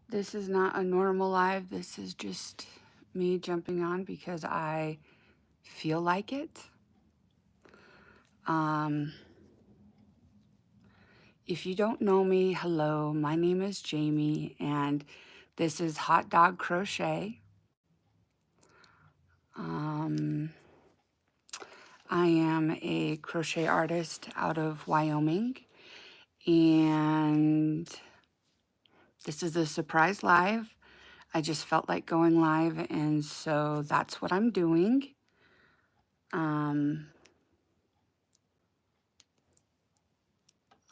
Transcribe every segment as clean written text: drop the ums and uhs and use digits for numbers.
This is not a normal live. This is just me jumping on because I feel like it. If you don't know me, hello, my name is Jamie, and this is Hot Dog Crochet. I am a crochet artist out of Wyoming, and this is a surprise live. I just felt like going live, and so that's what I'm doing.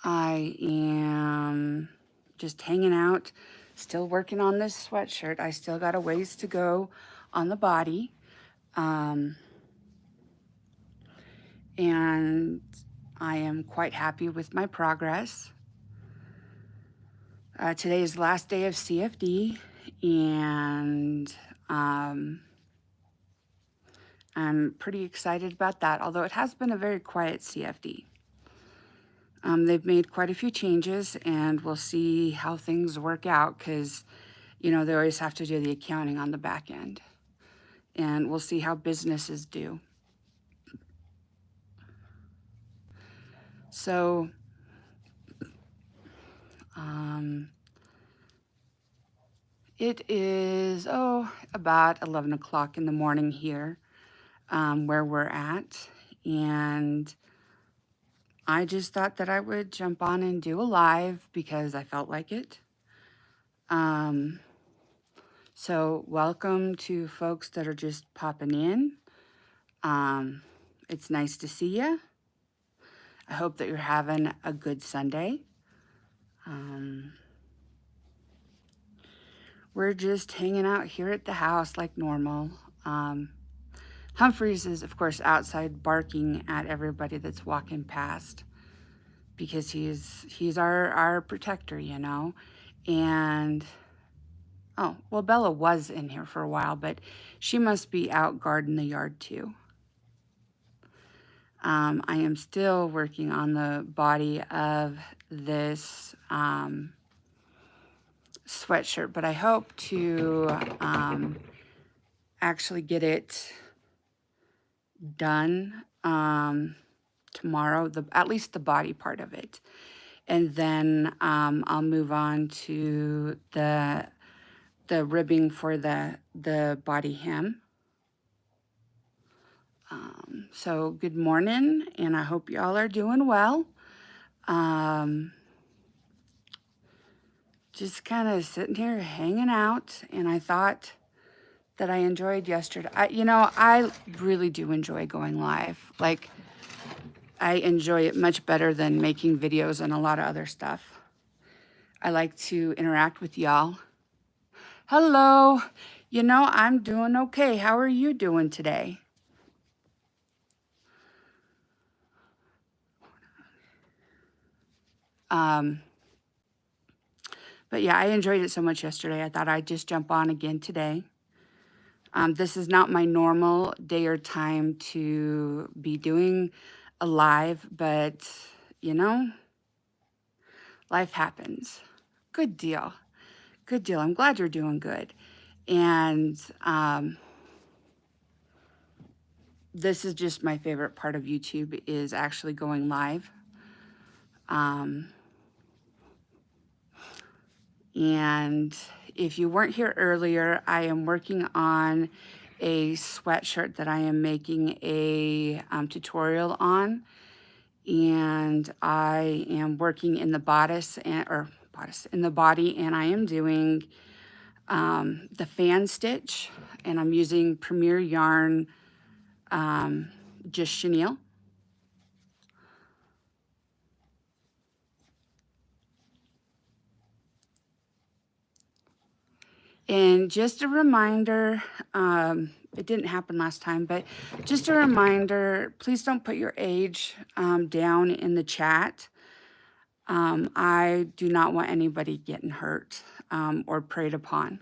I am just hanging out, still working on this sweatshirt. I still got a ways to go on the body. And I am quite happy with my progress. Today is the last day of CFD, and I'm pretty excited about that, although it has been a very quiet CFD. They've made quite a few changes, and we'll see how things work out because, you know, they always have to do the accounting on the back end. And we'll see how businesses do. So, it is, about 11 o'clock in the morning here where we're at. And I just thought that I would jump on and do a live because I felt like it. So welcome to folks that are just popping in. It's nice to see you. I hope that you're having a good Sunday. We're just hanging out here at the house like normal. Humphreys is, of course, outside barking at everybody that's walking past because he's our protector, you know. And oh, well, Bella was in here for a while, but she must be out guarding the yard too. I am still working on the body of this sweatshirt, but I hope to actually get it done tomorrow, at least the body part of it. And then I'll move on to the ribbing for the body hem. So good morning, and I hope y'all are doing well. Just kind of sitting here hanging out, and I thought that I enjoyed yesterday. I really do enjoy going live. Like, I enjoy it much better than making videos and a lot of other stuff. I like to interact with y'all. Hello. I'm doing okay. How are you doing today? But yeah, I enjoyed it so much yesterday. I thought I'd just jump on again today. This is not my normal day or time to be doing a live, but life happens. Good deal. Good deal. I'm glad you're doing good. And this is just my favorite part of YouTube is actually going live. And if you weren't here earlier, I am working on a sweatshirt that I am making a tutorial on. And I am working in the bodice in the body, and I am doing the fan stitch, and I'm using Premier Yarn just chenille. And just a reminder, it didn't happen last time, but just a reminder, please don't put your age down in the chat. I do not want anybody getting hurt or preyed upon.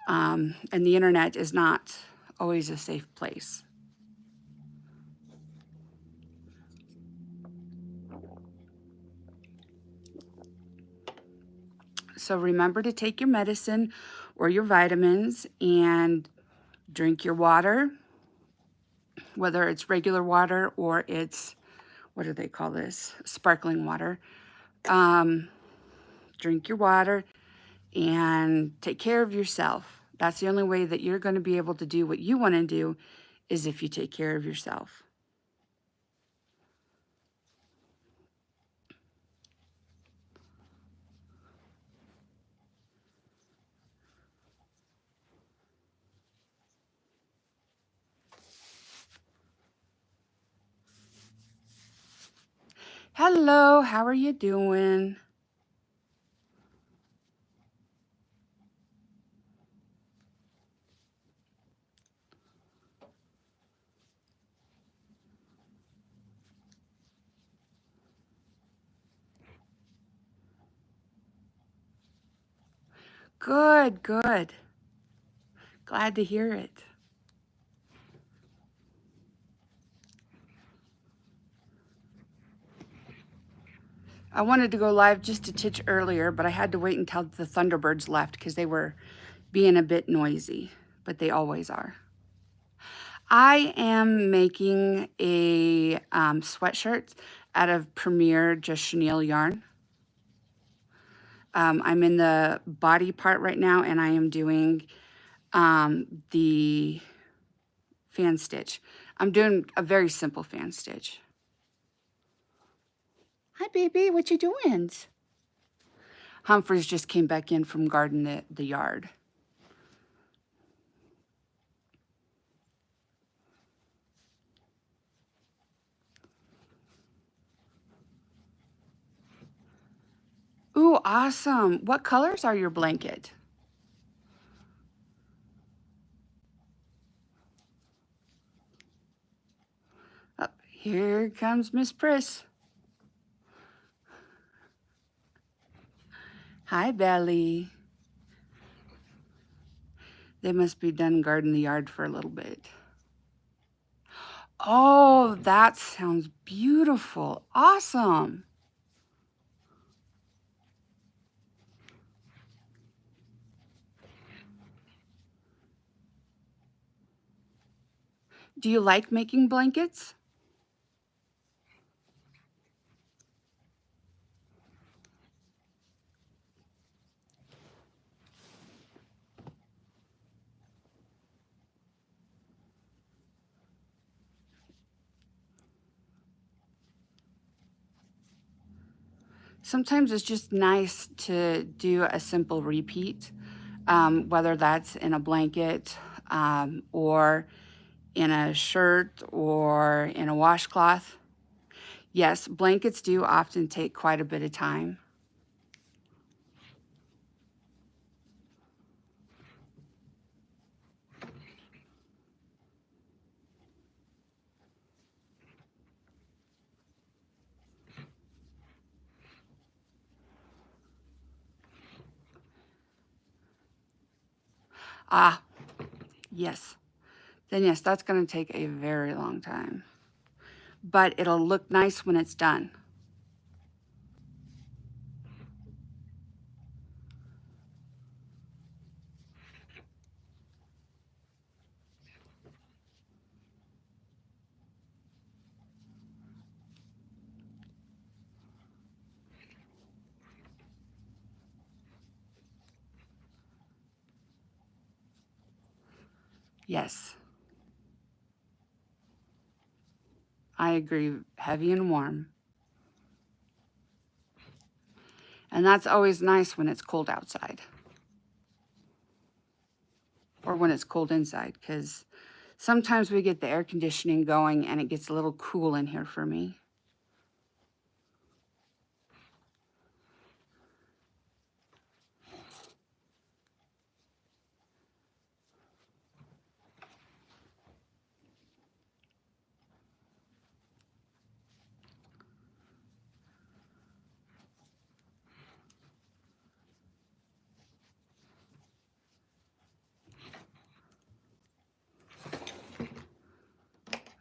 And the internet is not always a safe place. So remember to take your medicine or your vitamins and drink your water, whether it's regular water or it's, what do they call this? Sparkling water. Drink your water and take care of yourself. That's the only way that you're going to be able to do what you want to do, is if you take care of yourself. Hello, how are you doing? Good, good. Glad to hear it. I wanted to go live just a titch earlier, but I had to wait until the Thunderbirds left because they were being a bit noisy, but they always are. I am making a sweatshirt out of Premier Just Chenille yarn. I'm in the body part right now, and I am doing the fan stitch. I'm doing a very simple fan stitch. Hi, baby. What you doing? Humphreys just came back in from guarding the yard. Ooh, awesome. What colors are your blanket? Oh, here comes Miss Priss. Hi, Belly. They must be done guarding the yard for a little bit. Oh, that sounds beautiful. Awesome. Do you like making blankets? Sometimes it's just nice to do a simple repeat, whether that's in a blanket or in a shirt or in a washcloth. Yes, blankets do often take quite a bit of time. Ah, yes. Then yes, that's going to take a very long time. But it'll look nice when it's done. Yes, I agree. Heavy and warm. And that's always nice when it's cold outside. Or when it's cold inside, because sometimes we get the air conditioning going and it gets a little cool in here for me.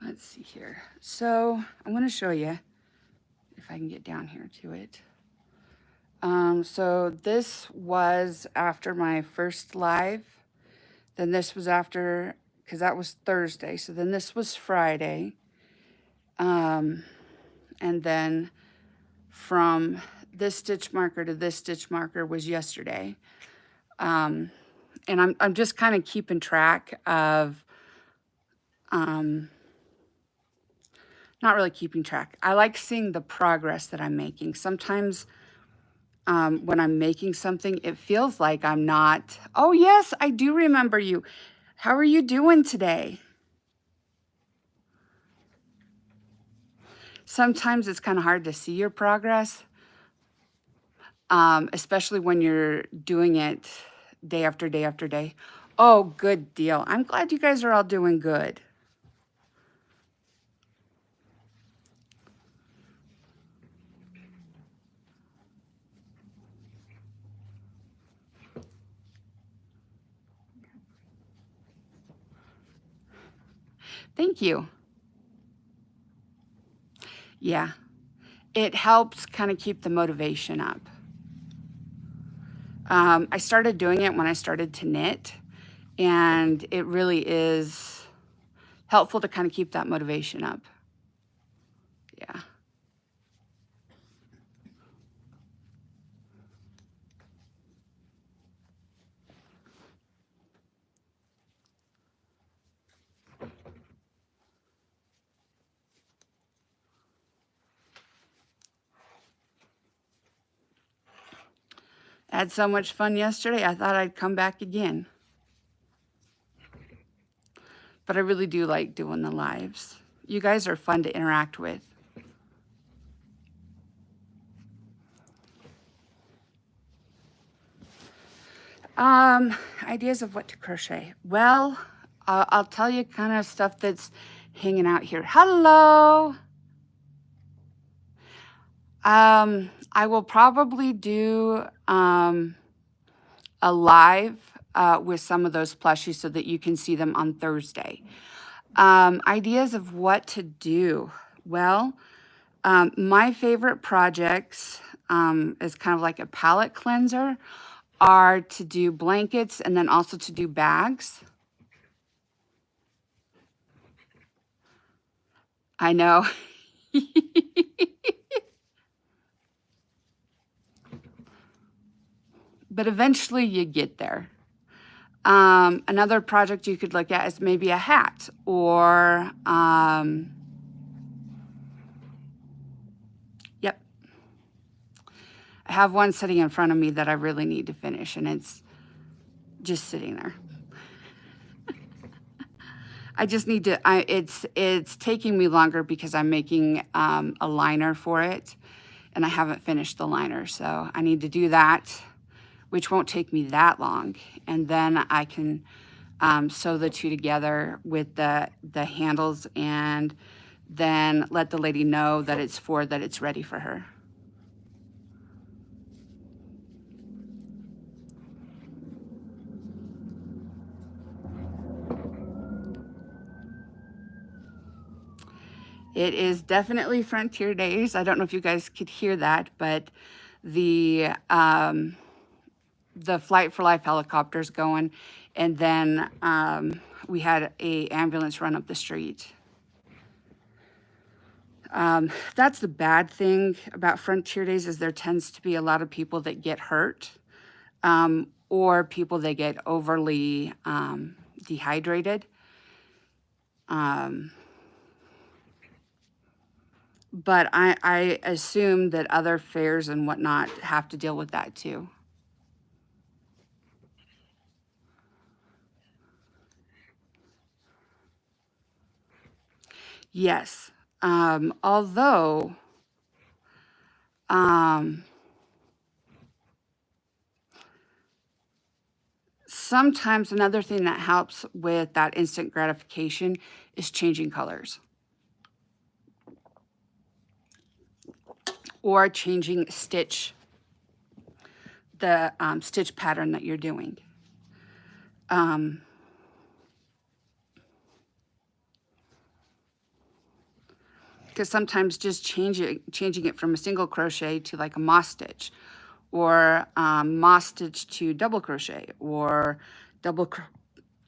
Let's see here. So I'm going to show you if I can get down here to it. So this was after my first live. Then this was after, because that was Thursday. So then this was Friday. And then from this stitch marker to this stitch marker was yesterday. And I'm just kind of keeping track of, not really keeping track. I like seeing the progress that I'm making. Sometimes when I'm making something, it feels like I'm not, oh yes, I do remember you. How are you doing today? Sometimes it's kind of hard to see your progress, especially when you're doing it day after day after day. Oh, good deal. I'm glad you guys are all doing good. Thank you. Yeah, it helps kind of keep the motivation up. I started doing it when I started to knit, and it really is helpful to kind of keep that motivation up. Yeah. I had so much fun yesterday, I thought I'd come back again. But I really do like doing the lives. You guys are fun to interact with. Ideas of what to crochet. Well, I'll tell you kind of stuff that's hanging out here. Hello. I will probably do a live with some of those plushies so that you can see them on Thursday. Ideas of what to do. Well, my favorite projects is kind of like a palette cleanser are to do blankets and then also to do bags. I know. But eventually you get there. Another project you could look at is maybe a hat or, yep. I have one sitting in front of me that I really need to finish, and it's just sitting there. I just need to, it's taking me longer because I'm making a liner for it, and I haven't finished the liner, so I need to do that, which won't take me that long, and then I can sew the two together with the handles, and then let the lady know that it's ready for her. It is definitely Frontier Days. I don't know if you guys could hear that, but the Flight for Life helicopter's going, and then we had a ambulance run up the street. That's the bad thing about Frontier Days is there tends to be a lot of people that get hurt, or people that get overly dehydrated. But I assume that other fairs and whatnot have to deal with that too. Yes. Although, sometimes another thing that helps with that instant gratification is changing colors or changing stitch, the stitch pattern that you're doing. Because sometimes just changing it from a single crochet to like a moss stitch or moss stitch to double crochet, or double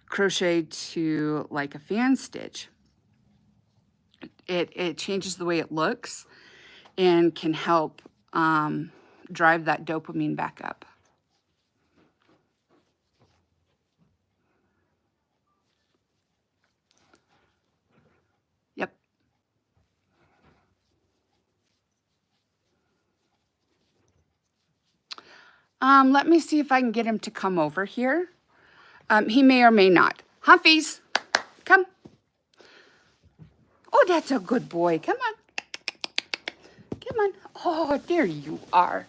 crochet to like a fan stitch. It changes the way it looks and can help drive that dopamine back up. Yep. Let me see if I can get him to come over here. He may or may not. Humphys, come. Oh, that's a good boy. Come on. Come on. Oh, there you are.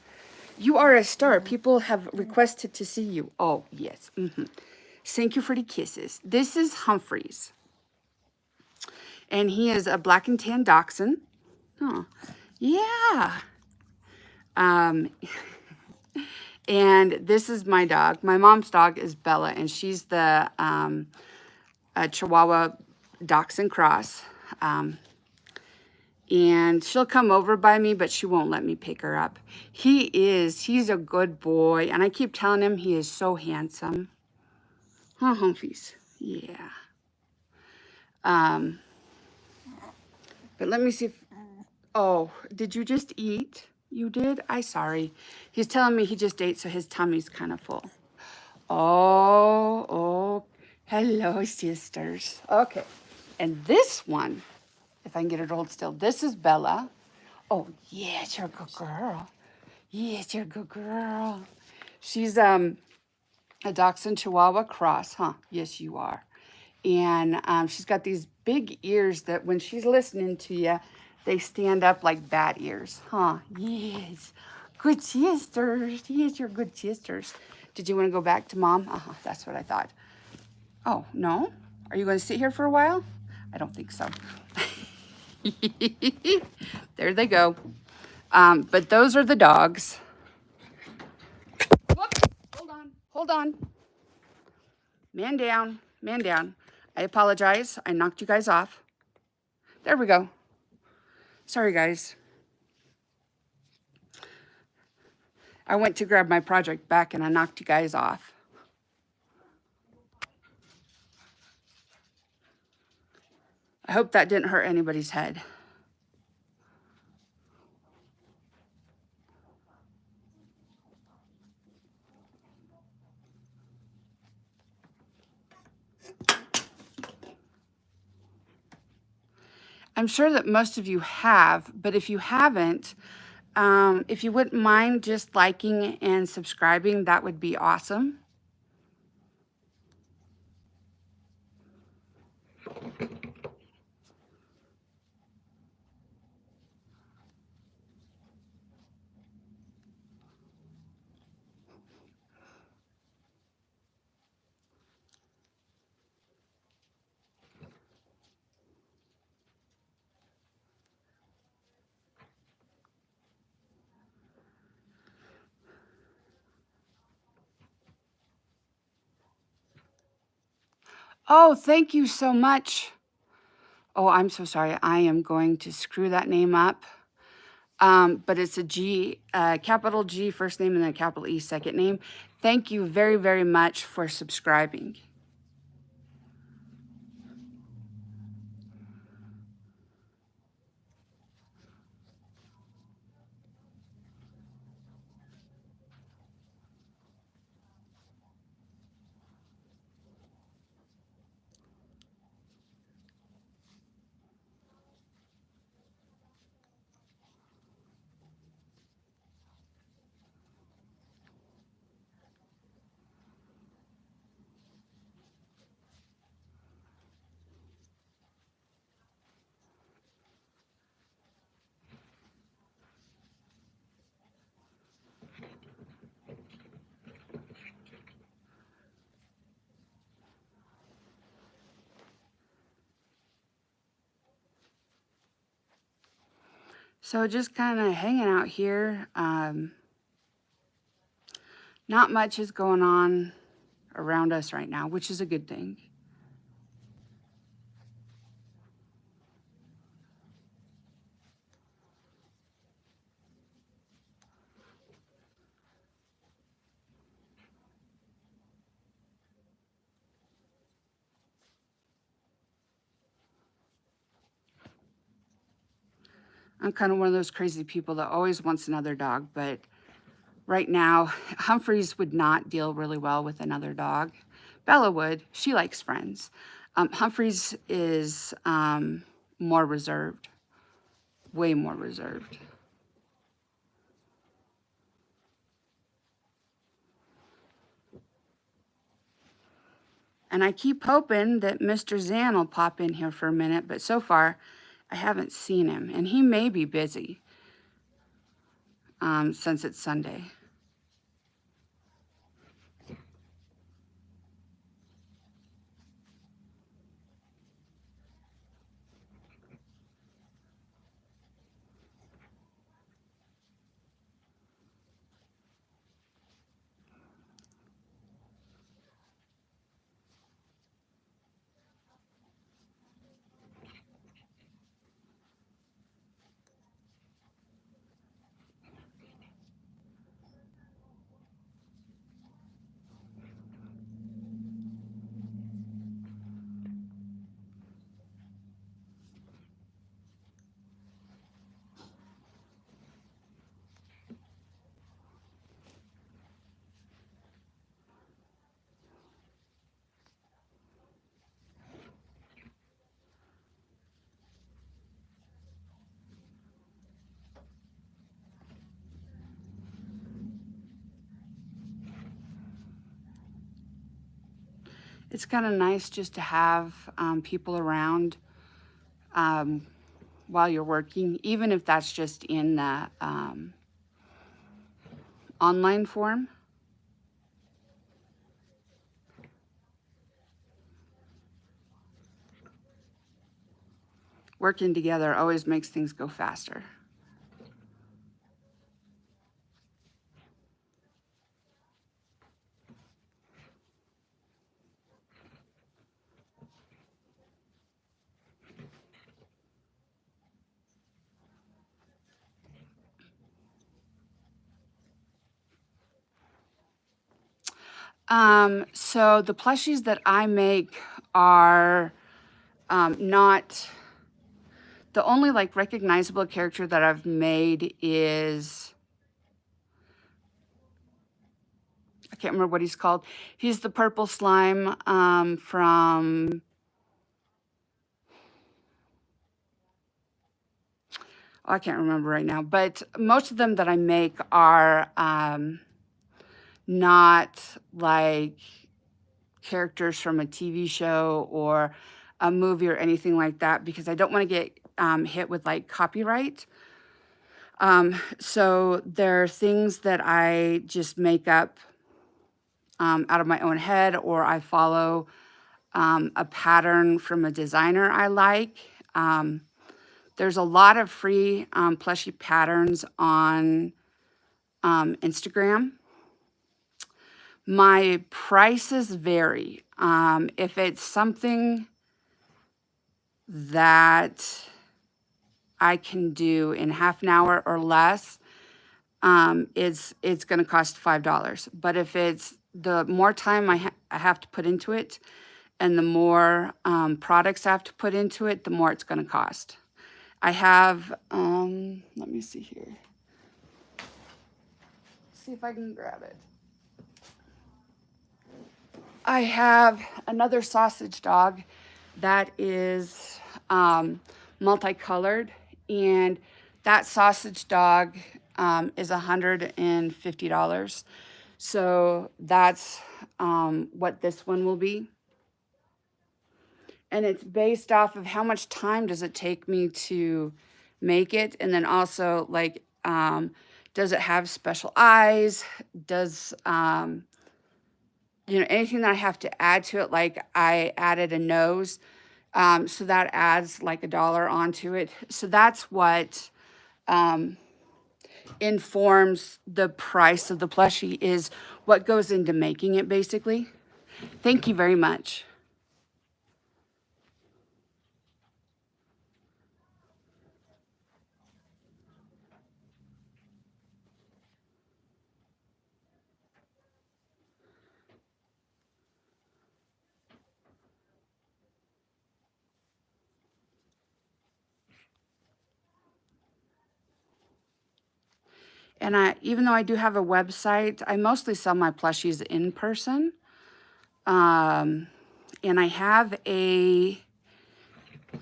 You are a star. People have requested to see you. Oh, yes. Thank you for the kisses. This is Humphreys. And he is a black and tan dachshund. Oh, yeah. And this is my dog. My mom's dog is Bella, and she's the Chihuahua Dachshund cross. And she'll come over by me, but she won't let me pick her up. He's a good boy, and I keep telling him he is so handsome. Huh, Humphys? Yeah. But let me see if, oh, did you just eat? You did? I'm sorry. He's telling me he just ate, so his tummy's kind of full. Oh, hello, sisters. Okay, and this one, if I can get it to hold still, this is Bella. Oh, yes, you're a good girl. Yes, you're a good girl. She's a Dachshund Chihuahua cross, huh? Yes, you are. And she's got these big ears that when she's listening to you, they stand up like bat ears, huh? Yes. Good sisters. Yes, you're good sisters. Did you want to go back to Mom? That's what I thought. Oh, no? Are you going to sit here for a while? I don't think so. There they go. But those are the dogs. Whoops. Hold on. Man down. I apologize. I knocked you guys off. There we go. Sorry, guys. I went to grab my project back and I knocked you guys off. I hope that didn't hurt anybody's head. I'm sure that most of you have, but if you haven't, if you wouldn't mind just liking and subscribing, that would be awesome. Oh, thank you so much. Oh, I'm so sorry. I am going to screw that name up. But it's a G, capital G first name and then a capital E second name. Thank you very, very much for subscribing. So just kind of hanging out here. Not much is going on around us right now, which is a good thing. I'm kind of one of those crazy people that always wants another dog, but right now, Humphreys would not deal really well with another dog. Bella would. She likes friends. Humphreys is more reserved, way more reserved. And I keep hoping that Mr. Zan will pop in here for a minute, but so far I haven't seen him. And he may be busy since it's Sunday. It's kind of nice just to have people around while you're working, even if that's just in the online form. Working together always makes things go faster. So the plushies that I make are not, the only like recognizable character that I've made is, I can't remember what he's called. He's the purple slime from, oh, I can't remember right now, but most of them that I make are not like characters from a TV show or a movie or anything like that, because I don't want to get hit with like copyright. So there are things that I just make up out of my own head, or I follow a pattern from a designer I like. There's a lot of free plushie patterns on Instagram. My prices vary. If it's something that I can do in half an hour or less, it's going to cost $5. But if it's the more time I have to put into it, and the more products I have to put into it, the more it's going to cost. I have, let me see here. See if I can grab it. I have another sausage dog that is multicolored, and that sausage dog is $150. So that's what this one will be. And it's based off of how much time does it take me to make it, and then also like does it have special eyes, does you know, anything that I have to add to it, like I added a nose, so that adds like $1 onto it. So that's what informs the price of the plushie, is what goes into making it, basically. Thank you very much. And even though I do have a website, I mostly sell my plushies in person. And I have a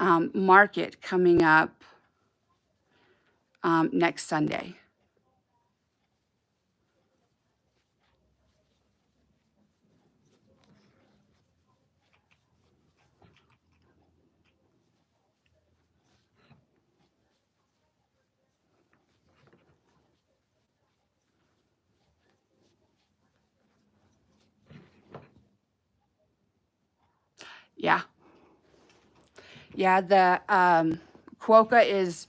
market coming up next Sunday. Yeah. Yeah, the Quokka is,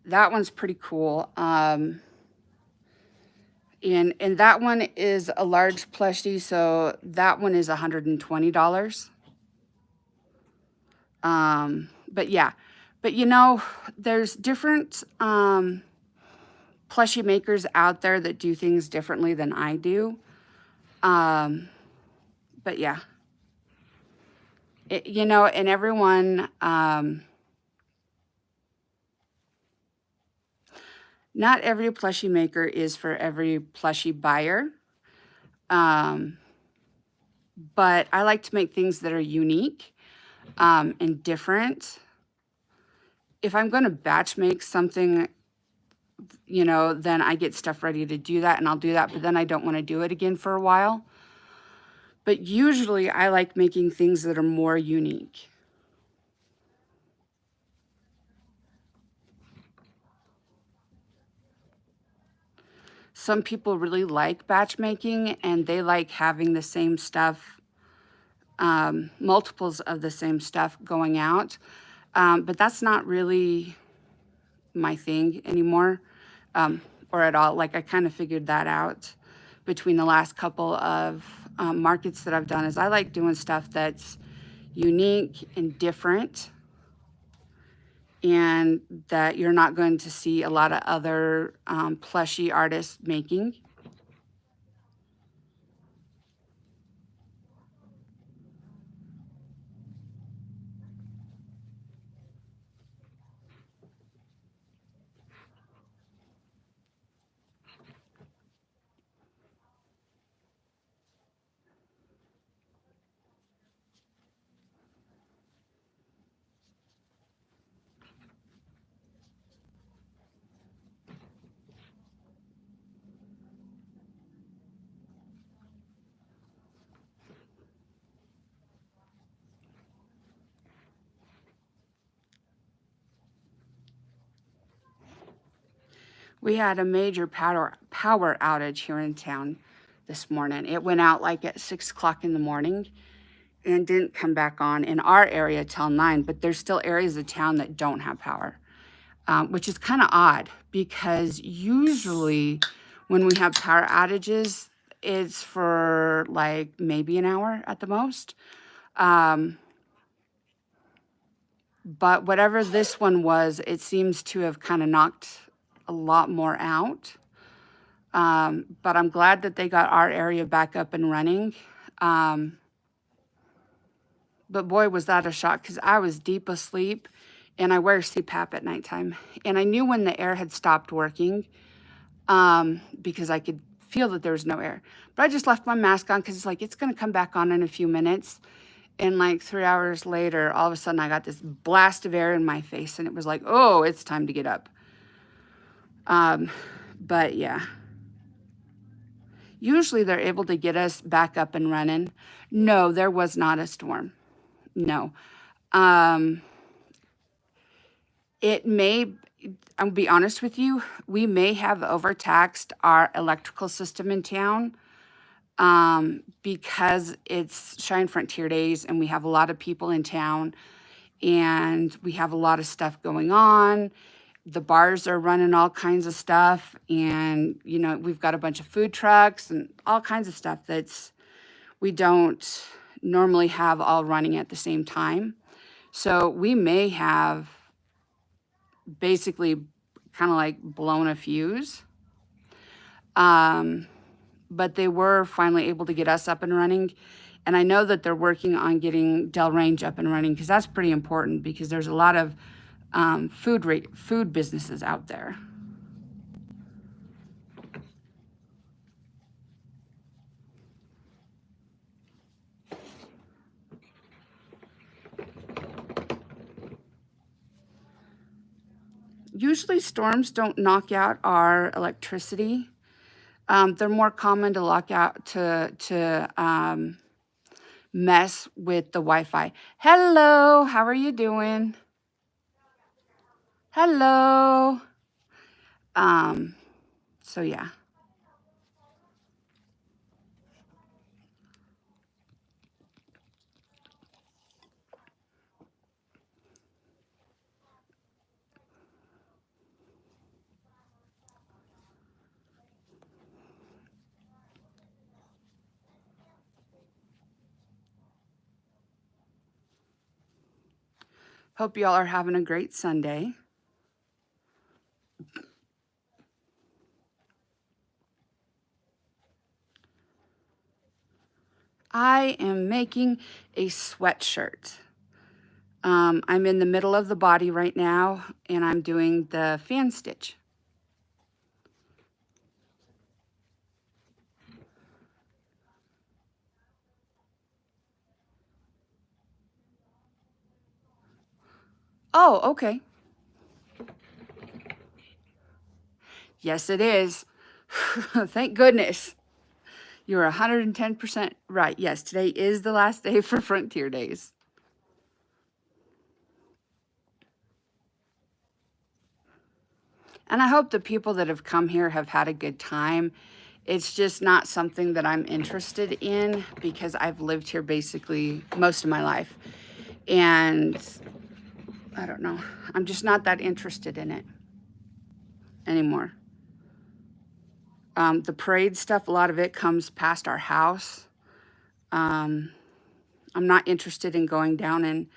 that one's pretty cool. And that one is a large plushie, so that one is $120. But yeah, but you know, there's different plushie makers out there that do things differently than I do. But yeah, you know, and everyone, not every plushie maker is for every plushie buyer. But I like to make things that are unique and different. If I'm going to batch make something, you know, then I get stuff ready to do that, and I'll do that, but then I don't want to do it again for a while. But usually I like making things that are more unique. Some people really like batch making, and they like having the same stuff, multiples of the same stuff going out. But that's not really my thing anymore, or at all. Like, I kind of figured that out between the last couple of markets that I've done, is I like doing stuff that's unique and different, and that you're not going to see a lot of other plushie artists making. We had a major power outage here in town this morning. It went out like at 6 o'clock in the morning and didn't come back on in our area till 9, but there's still areas of town that don't have power, which is kind of odd, because usually when we have power outages, it's for like maybe an hour at the most. But whatever this one was, it seems to have kind of knocked a lot more out. But I'm glad that they got our area back up and running. But boy, was that a shock, because I was deep asleep, and I wear CPAP at nighttime. And I knew when the air had stopped working, because I could feel that there was no air. But I just left my mask on, because it's like, it's going to come back on in a few minutes. And like 3 hours later, all of a sudden I got this blast of air in my face, and it was like, oh, it's time to get up. But yeah. Usually they're able to get us back up and running. No, there was not a storm. No. It may, I'll be honest with you, we may have overtaxed our electrical system in town, because it's Shine Frontier Days, and we have a lot of people in town, and we have a lot of stuff going on. The bars are running all kinds of stuff, and you know, we've got a bunch of food trucks and all kinds of stuff that's, we don't normally have all running at the same time. So we may have basically kind of like blown a fuse. But they were finally able to get us up and running. And I know that they're working on getting Del Range up and running, because that's pretty important, because there's a lot of food businesses out there. Usually storms don't knock out our electricity. They're more common to lock out to mess with the Wi-Fi. Hello, how are you doing? Hello. So yeah. Hope y'all are having a great Sunday. I am making a sweatshirt. I'm in the middle of the body right now, and I'm doing the fan stitch. Oh, okay. Yes, it is. Thank goodness. You're 110% right. Yes, today is the last day for Frontier Days. And I hope the people that have come here have had a good time. It's just not something that I'm interested in because I've lived here basically most of my life. And I don't know, I'm just not that interested in it anymore. The parade stuff, a lot of it comes past our house. I'm not interested in going down and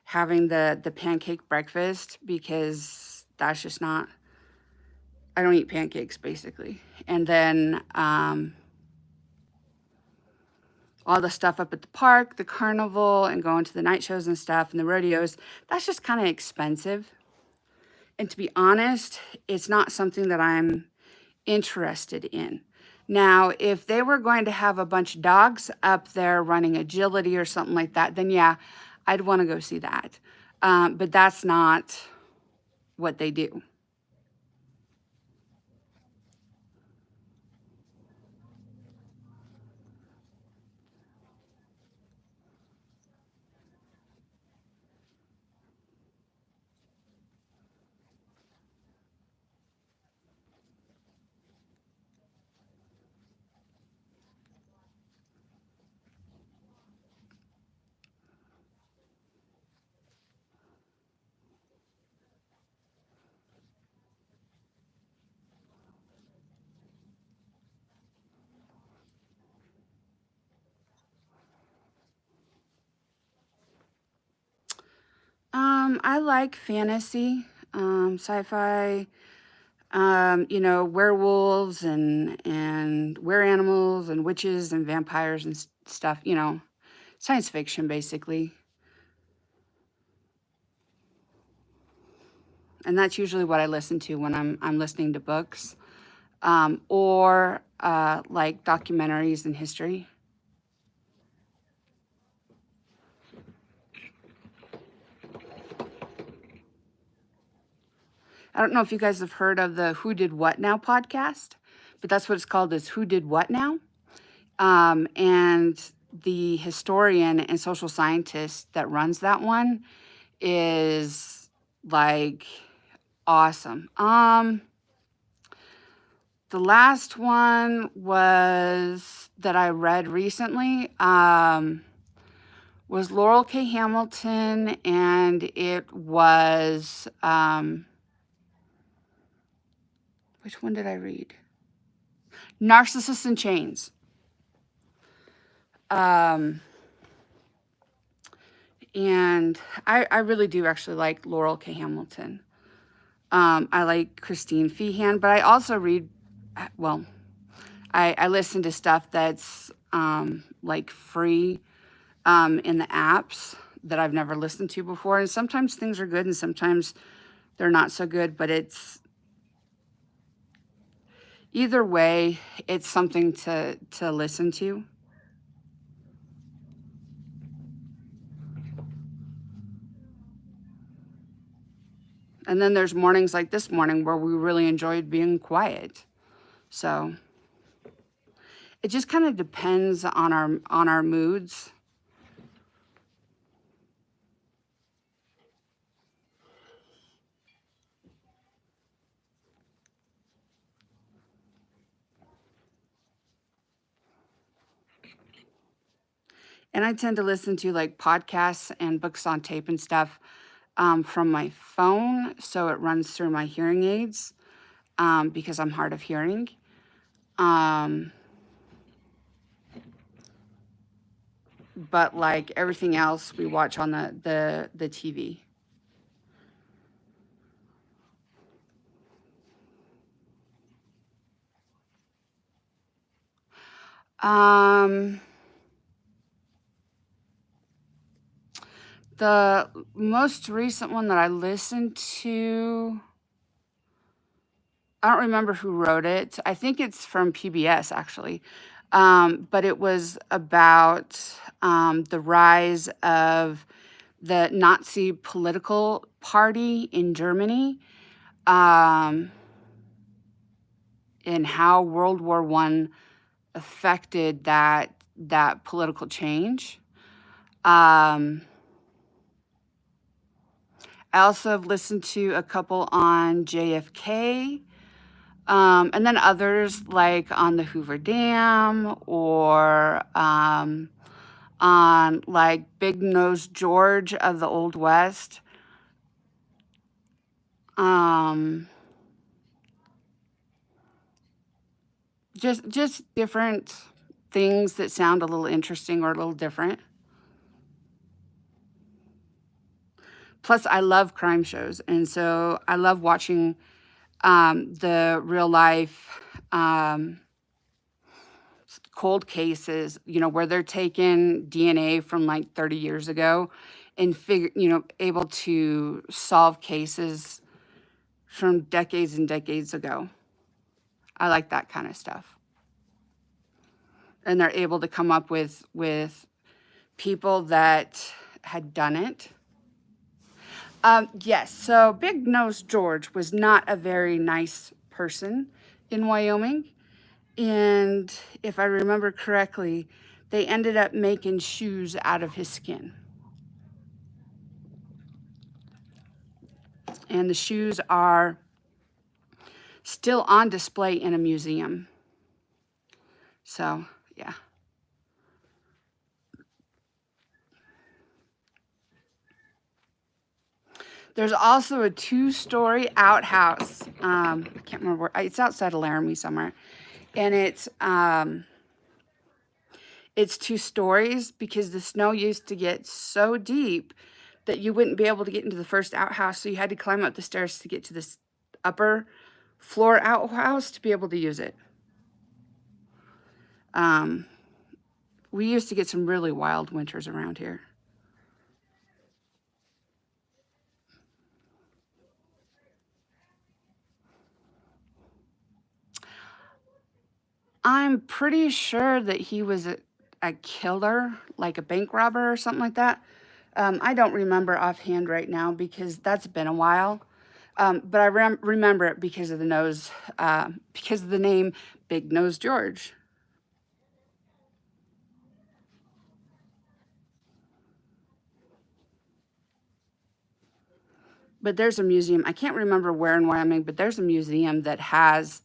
having the pancake breakfast because that's just not, I don't eat pancakes basically. And then all the stuff up at the park, the carnival, and going to the night shows and stuff and the rodeos, that's just kind of expensive. And to be honest, it's not something that I'm interested in. Now, if they were going to have a bunch of dogs up there running agility or something like that, then yeah, I'd want to go see that. But that's not what they do. I like fantasy, sci-fi, you know, werewolves and were-animals and witches and vampires and stuff, you know, science fiction basically. And that's usually what I listen to when I'm listening to books, or like documentaries and history. I don't know if you guys have heard of the Who Did What Now podcast, but that's what it's called, is Who Did What Now? And the historian and social scientist that runs that one is like awesome. The last one was that I read recently was Laurel K. Hamilton, and it was which one did I read? Narcissus in Chains. And I really do actually like Laurel K. Hamilton. I like Christine Feehan, but I also read, well, I listen to stuff that's like free in the apps that I've never listened to before. And sometimes things are good and sometimes they're not so good, but it's either way, it's something to listen to. And then there's mornings like this morning where we really enjoyed being quiet. So it just kind of depends on our moods. And I tend to listen to like podcasts and books on tape and stuff from my phone. So it runs through my hearing aids because I'm hard of hearing. But like everything else, we watch on the TV. The most recent one that I listened to, I don't remember who wrote it. I think it's from PBS actually. But it was about the rise of the Nazi political party in Germany, and how World War I affected that political change. I also have listened to a couple on JFK, and then others like on the Hoover Dam or on like Big Nose George of the Old West. Just different things that sound a little interesting or a little different. Plus, I love crime shows, and so I love watching the real life cold cases, where they're taking DNA from like 30 years ago and able to solve cases from decades and decades ago. I like that kind of stuff. And they're able to come up with people that had done it. Yes, so Big Nose George was not a very nice person in Wyoming. And if I remember correctly, they ended up making shoes out of his skin. And the shoes are still on display in a museum. So, yeah. There's also a 2-story outhouse. I can't remember where. It's outside of Laramie somewhere. And it's 2 stories because the snow used to get so deep that you wouldn't be able to get into the first outhouse. So you had to climb up the stairs to get to this upper floor outhouse to be able to use it. We used to get some really wild winters around here. I'm pretty sure that he was a killer, like a bank robber or something like that. I don't remember offhand right now because that's been a while. But I remember it because of the nose, because of the name Big Nose George. But there's a museum, I can't remember where in Wyoming, but there's a museum that has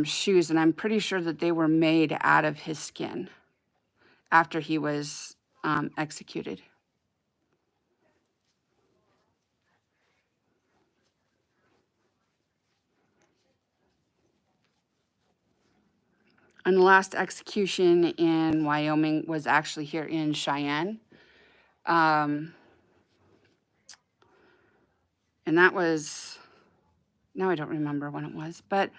shoes, and I'm pretty sure that they were made out of his skin after he was executed. And the last execution in Wyoming was actually here in Cheyenne. And that was, now I don't remember when it was, but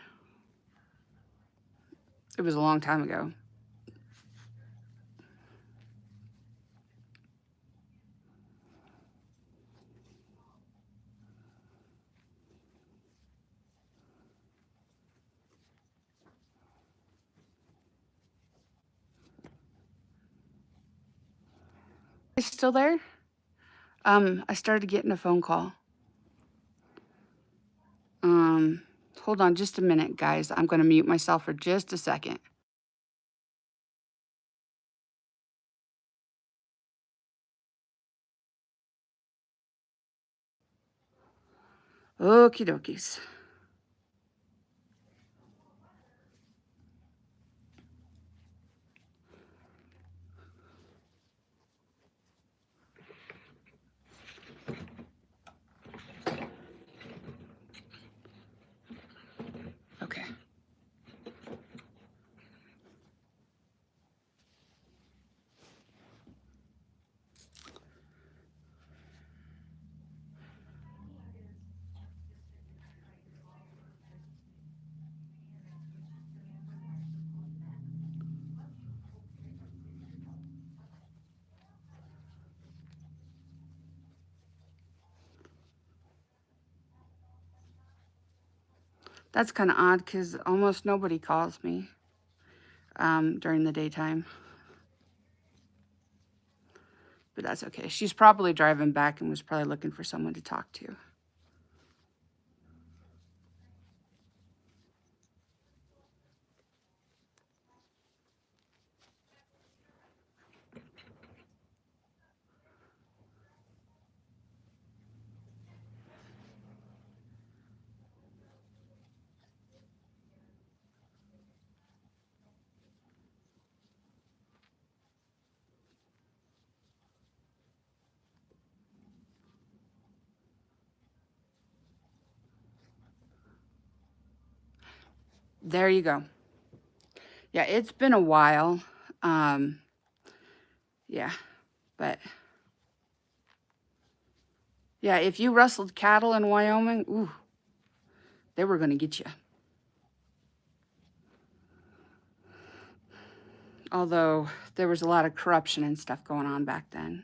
it was a long time ago. Is still there? I started getting a phone call. Hold on just a minute, guys. I'm going to mute myself for just a second. Okie dokies. Okay. That's kind of odd because almost nobody calls me during the daytime. But that's okay. She's probably driving back and was probably looking for someone to talk to. There you go. Yeah, it's been a while. Yeah, but yeah, if you rustled cattle in Wyoming, ooh, they were going to get you. Although there was a lot of corruption and stuff going on back then.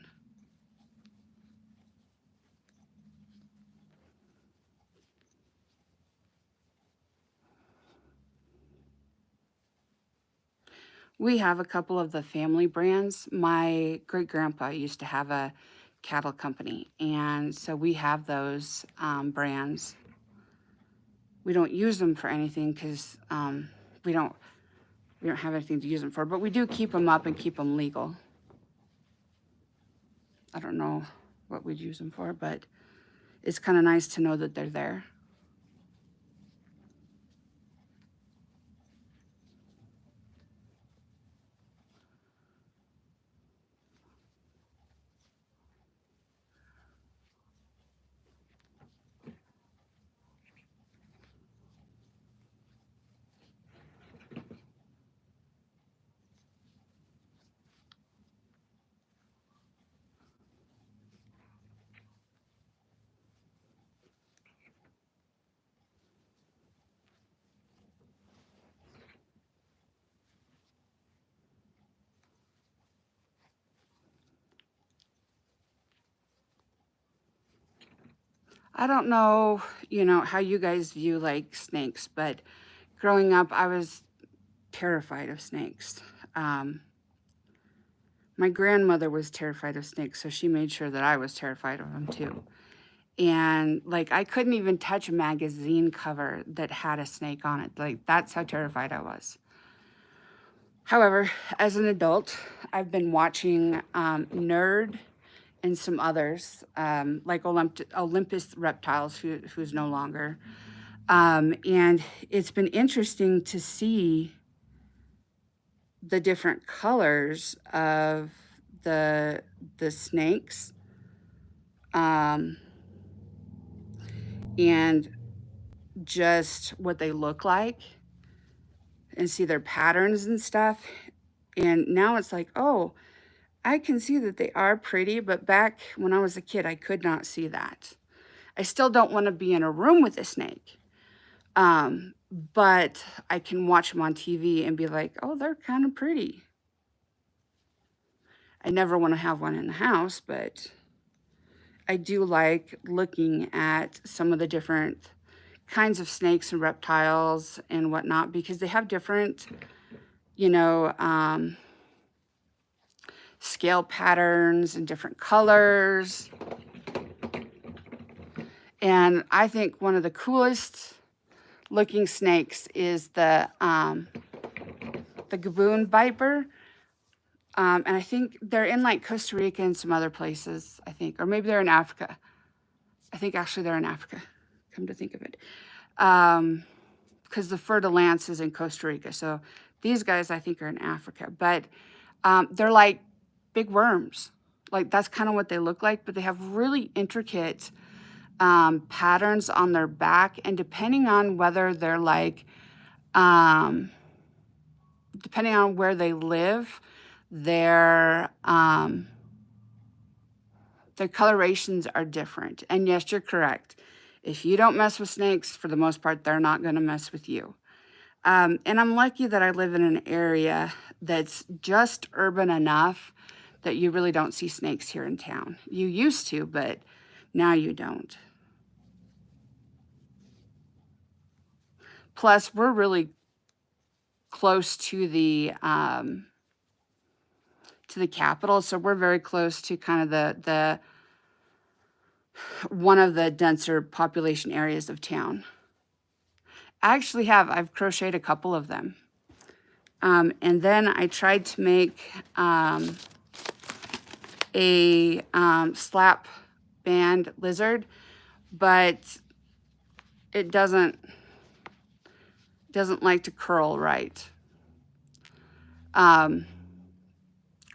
We have a couple of the family brands. My great-grandpa used to have a cattle company, and so we have those brands. We don't use them for anything because we don't have anything to use them for, but we do keep them up and keep them legal. I don't know what we'd use them for, but it's kind of nice to know that they're there. I don't know, how you guys view like snakes, but growing up, I was terrified of snakes. My grandmother was terrified of snakes, so she made sure that I was terrified of them too. And like, I couldn't even touch a magazine cover that had a snake on it. Like, that's how terrified I was. However, as an adult, I've been watching Nerd and some others, like Olympus Reptiles, who's no longer. And it's been interesting to see the different colors of the snakes, and just what they look like, and see their patterns and stuff. And now it's like, oh, I can see that they are pretty, but back when I was a kid, I could not see that. I still don't want to be in a room with a snake. But I can watch them on TV and be like, oh, they're kind of pretty. I never want to have one in the house, but I do like looking at some of the different kinds of snakes and reptiles and whatnot, because they have different, scale patterns and different colors. And I think one of the coolest looking snakes is the gaboon viper. And I think they're in like Costa Rica and some other places, I think, or maybe they're in Africa. I think actually they're in Africa, come to think of it. Because the fer-de-lance is in Costa Rica. So these guys, I think, are in Africa. But they're like big worms. Like that's kind of what they look like, but they have really intricate patterns on their back. And depending on whether they're like, depending on where they live, their colorations are different. And yes, you're correct. If you don't mess with snakes, for the most part, they're not going to mess with you. And I'm lucky that I live in an area that's just urban enough that you really don't see snakes here in town. You used to, but now you don't. Plus, we're really close to the capital, so we're very close to kind of the one of the denser population areas of town. I've crocheted a couple of them. And then I tried to make a slap band lizard, but it doesn't like to curl right.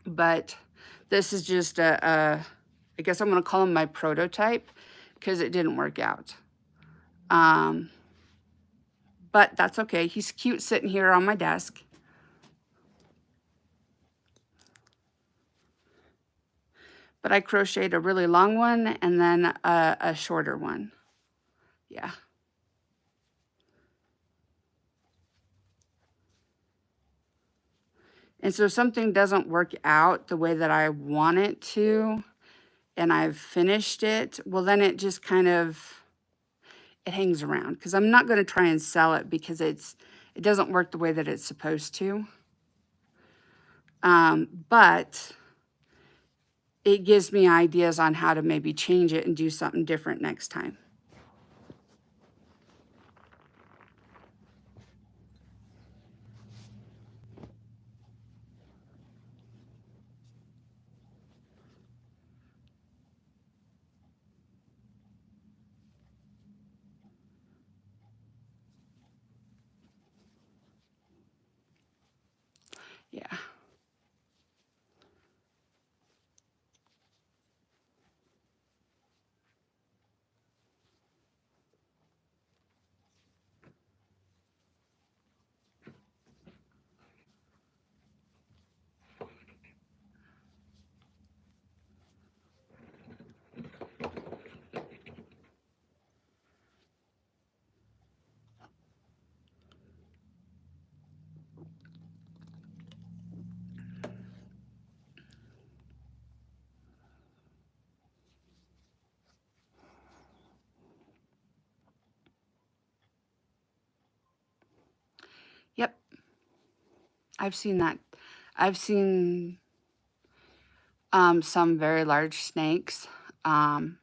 But this is just I guess I'm going to call him my prototype because it didn't work out. But that's okay. He's cute sitting here on my desk. But I crocheted a really long one and then a shorter one. Yeah. And so if something doesn't work out the way that I want it to, and I've finished it, well, then it just kind of, it hangs around because I'm not going to try and sell it because it doesn't work the way that it's supposed to. But it gives me ideas on how to maybe change it and do something different next time. Yeah. Yep. I've seen that. I've seen some very large snakes. And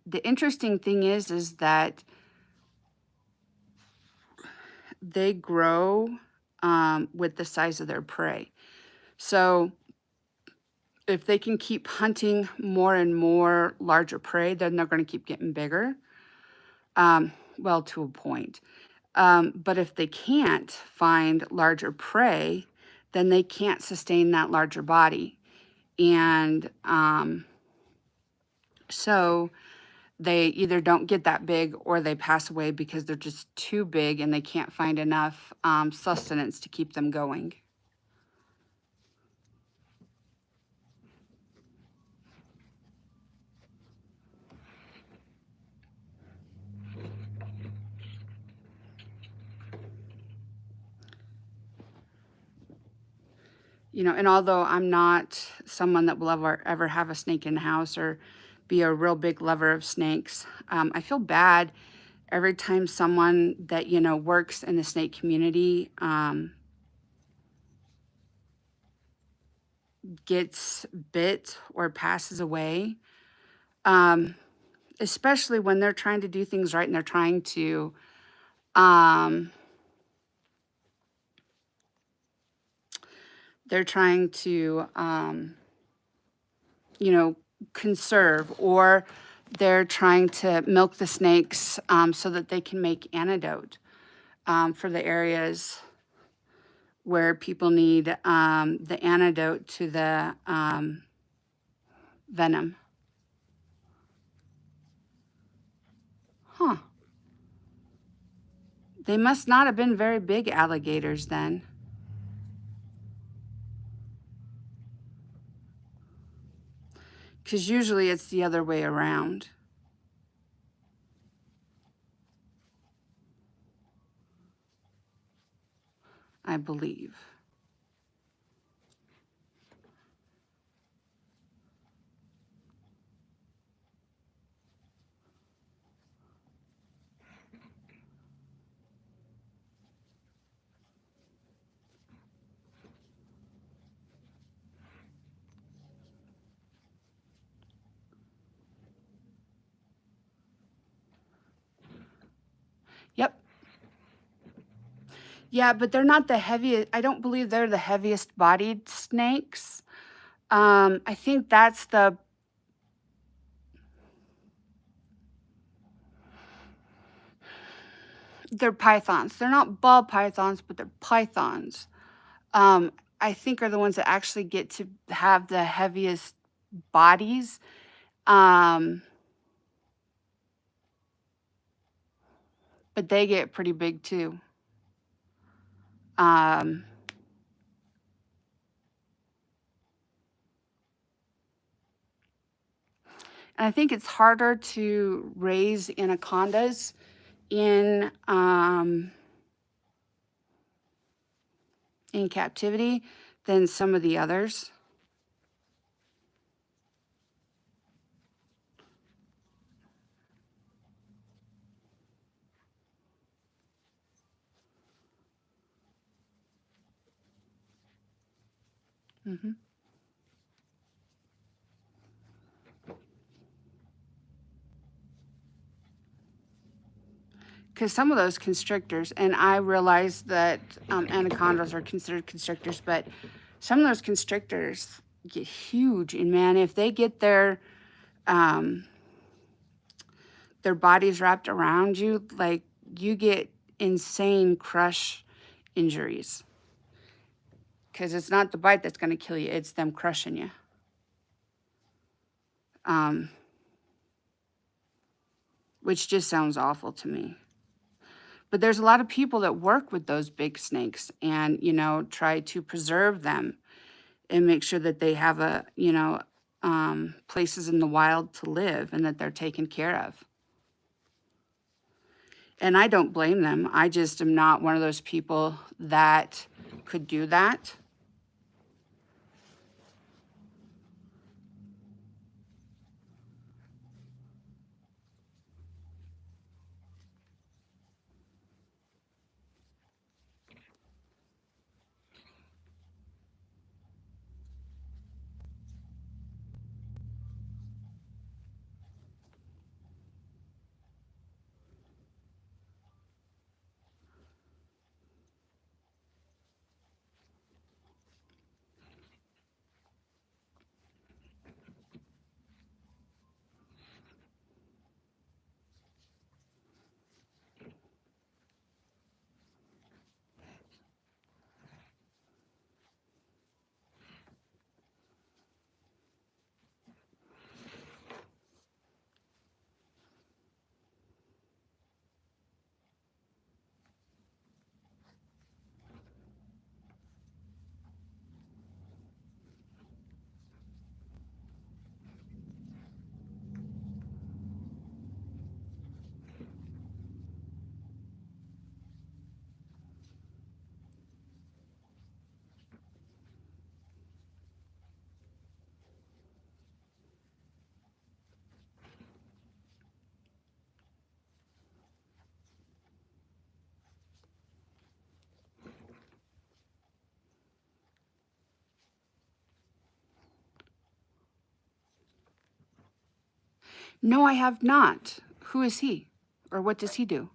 the interesting thing is that they grow with the size of their prey. So if they can keep hunting more and more larger prey, then they're going to keep getting bigger. Well, to a point. But if they can't find larger prey, then they can't sustain that larger body. And so they either don't get that big or they pass away because they're just too big and they can't find enough sustenance to keep them going. You know, and although I'm not someone that will ever have a snake in the house or be a real big lover of snakes, I feel bad every time someone that, you know, works in the snake community gets bit or passes away. especially when they're trying to do things right and um, they're trying to, you know, conserve, or they're trying to milk the snakes so that they can make antidote for the areas where people need the antidote to the venom. Huh. They must not have been very big alligators then. Because usually it's the other way around, I believe. Yep. Yeah, but they're not the heaviest. I don't believe they're the heaviest bodied snakes. I think they're pythons. They're not ball pythons, but they're pythons. I think are the ones that actually get to have the heaviest bodies. But they get pretty big too. Um, and I think it's harder to raise anacondas in captivity than some of the others. Because some of those constrictors, and I realize that anacondas are considered constrictors, but some of those constrictors get huge. And man, if they get their bodies wrapped around you, like you get insane crush injuries. Because it's not the bite that's going to kill you, it's them crushing you. Which just sounds awful to me. But there's a lot of people that work with those big snakes and, you know, try to preserve them and make sure that they have places in the wild to live and that they're taken care of. And I don't blame them. I just am not one of those people that could do that. No, I have not. Who is he? Or what does he do?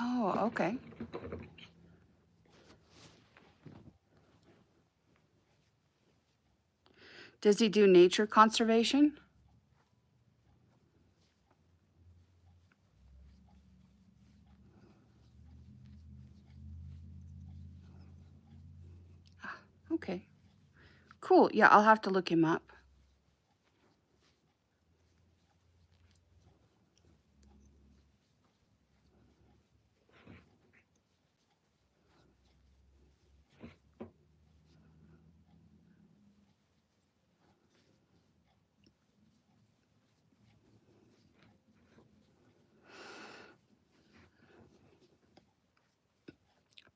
Oh, okay. Does he do nature conservation? Okay. Cool. Yeah, I'll have to look him up.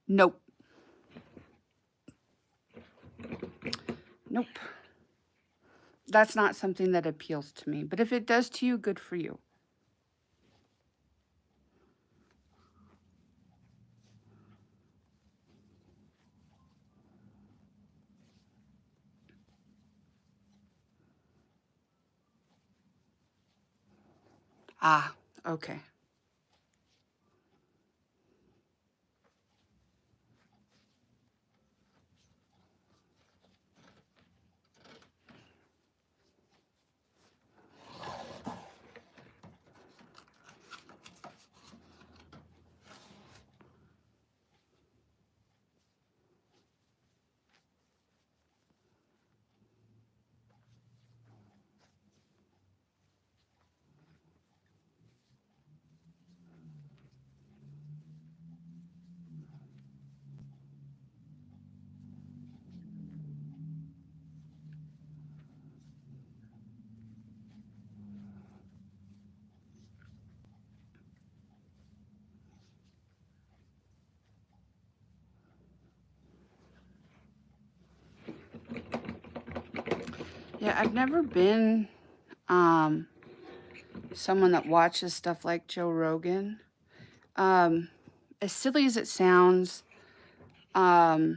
Nope. Nope. That's not something that appeals to me. But if it does to you, good for you. Ah, okay. Yeah, I've never been someone that watches stuff like Joe Rogan. As silly as it sounds, I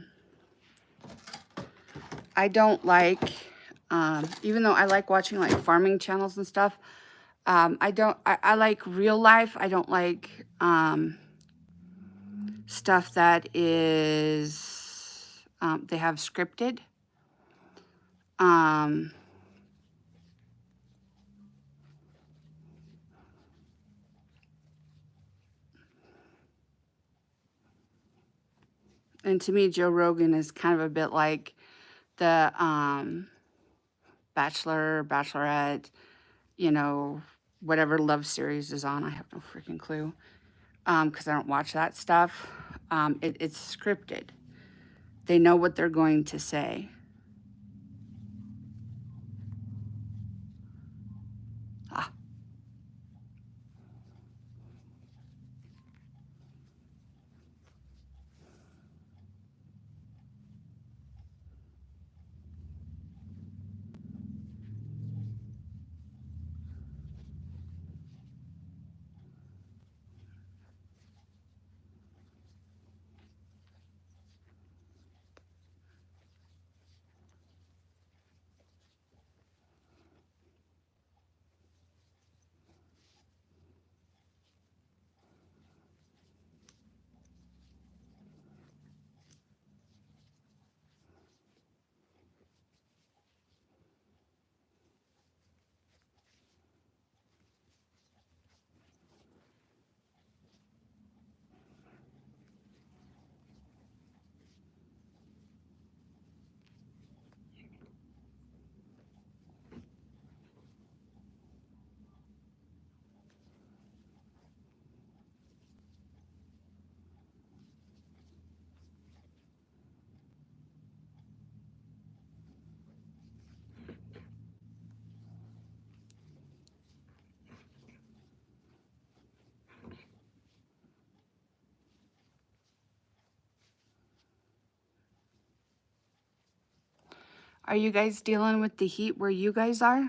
don't like, even though I like watching like farming channels and stuff, I like real life. I don't like stuff that is, they have scripted. And to me, Joe Rogan is kind of a bit like the Bachelor, Bachelorette, you know, whatever love series is on. I have no freaking clue because I don't watch that stuff. It's scripted. They know what they're going to say. Ah, Are you guys dealing with the heat where you guys are?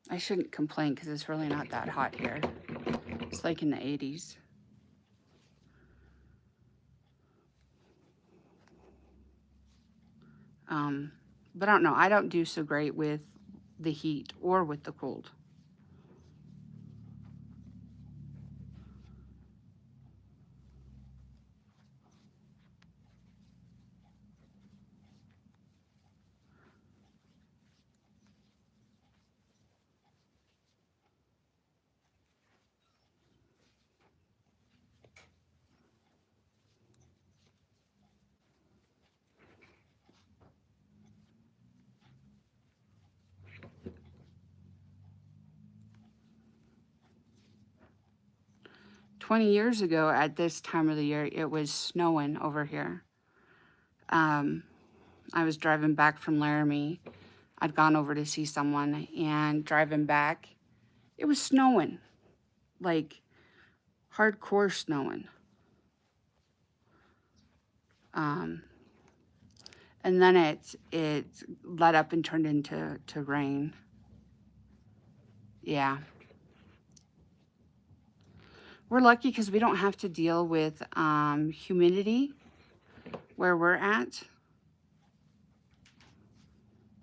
I shouldn't complain because it's really not that hot here. It's like in the 80s. But I don't know. I don't do so great with the heat or with the cold. $20 years ago at this time of the year, it was snowing over here. I was driving back from Laramie. I'd gone over to see someone, and driving back, it was snowing, like hardcore snowing. And then it let up and turned into rain. Yeah. We're lucky because we don't have to deal with humidity where we're at,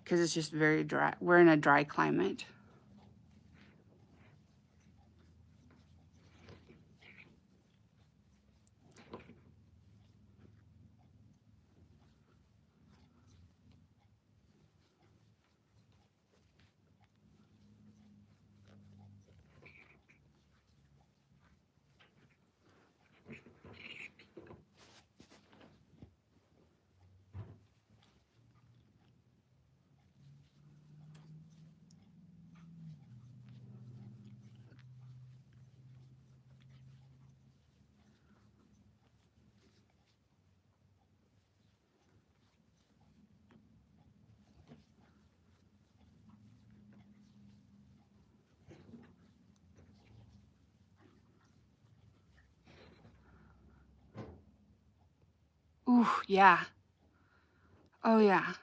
because it's just very dry. We're in a dry climate. Ooh, yeah. Oh, yeah.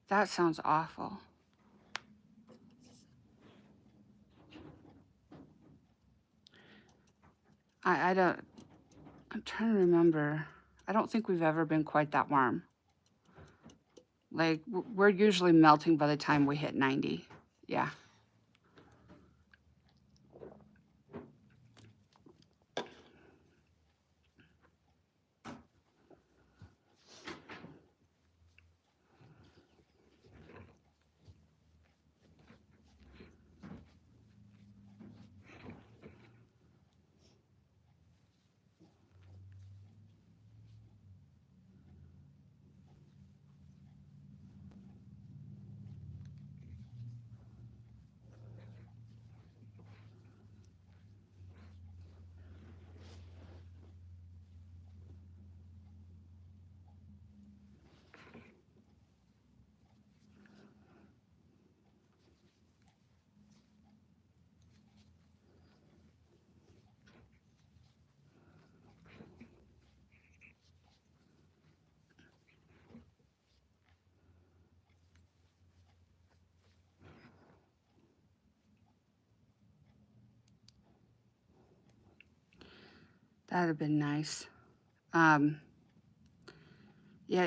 That sounds awful. I don't, I'm trying to remember. I don't think we've ever been quite that warm. Like, we're usually melting by the time we hit 90. Yeah. That'd have been nice. Yeah,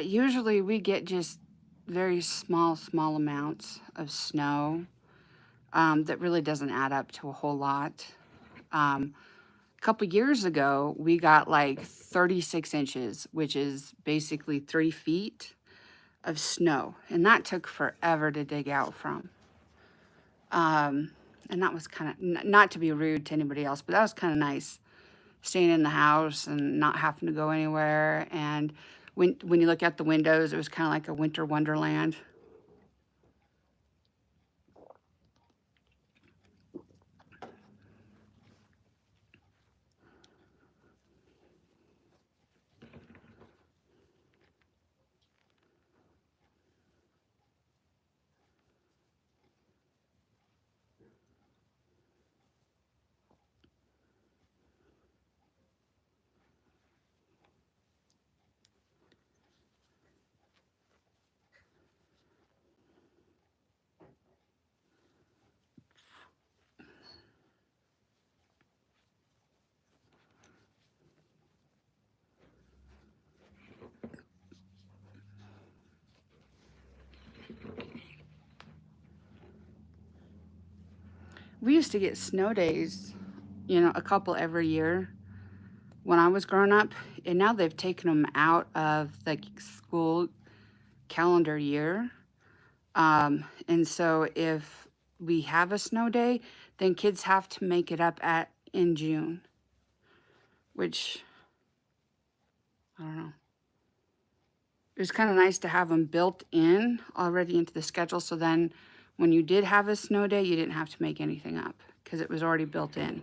usually we get just very small amounts of snow that really doesn't add up to a whole lot. A couple years ago, we got like 36 inches, which is basically 3 feet of snow. And that took forever to dig out from. And that was kind of, not to be rude to anybody else, but that was kind of nice. Staying in the house and not having to go anywhere. And when you look out the windows, it was kind of like a winter wonderland. We used to get snow days, you know, a couple every year when I was growing up, and now they've taken them out of the school calendar year. And so if we have a snow day, then kids have to make it up at in June, which I don't know. It was kind of nice to have them built in already into the schedule, so then when you did have a snow day, you didn't have to make anything up because it was already built in.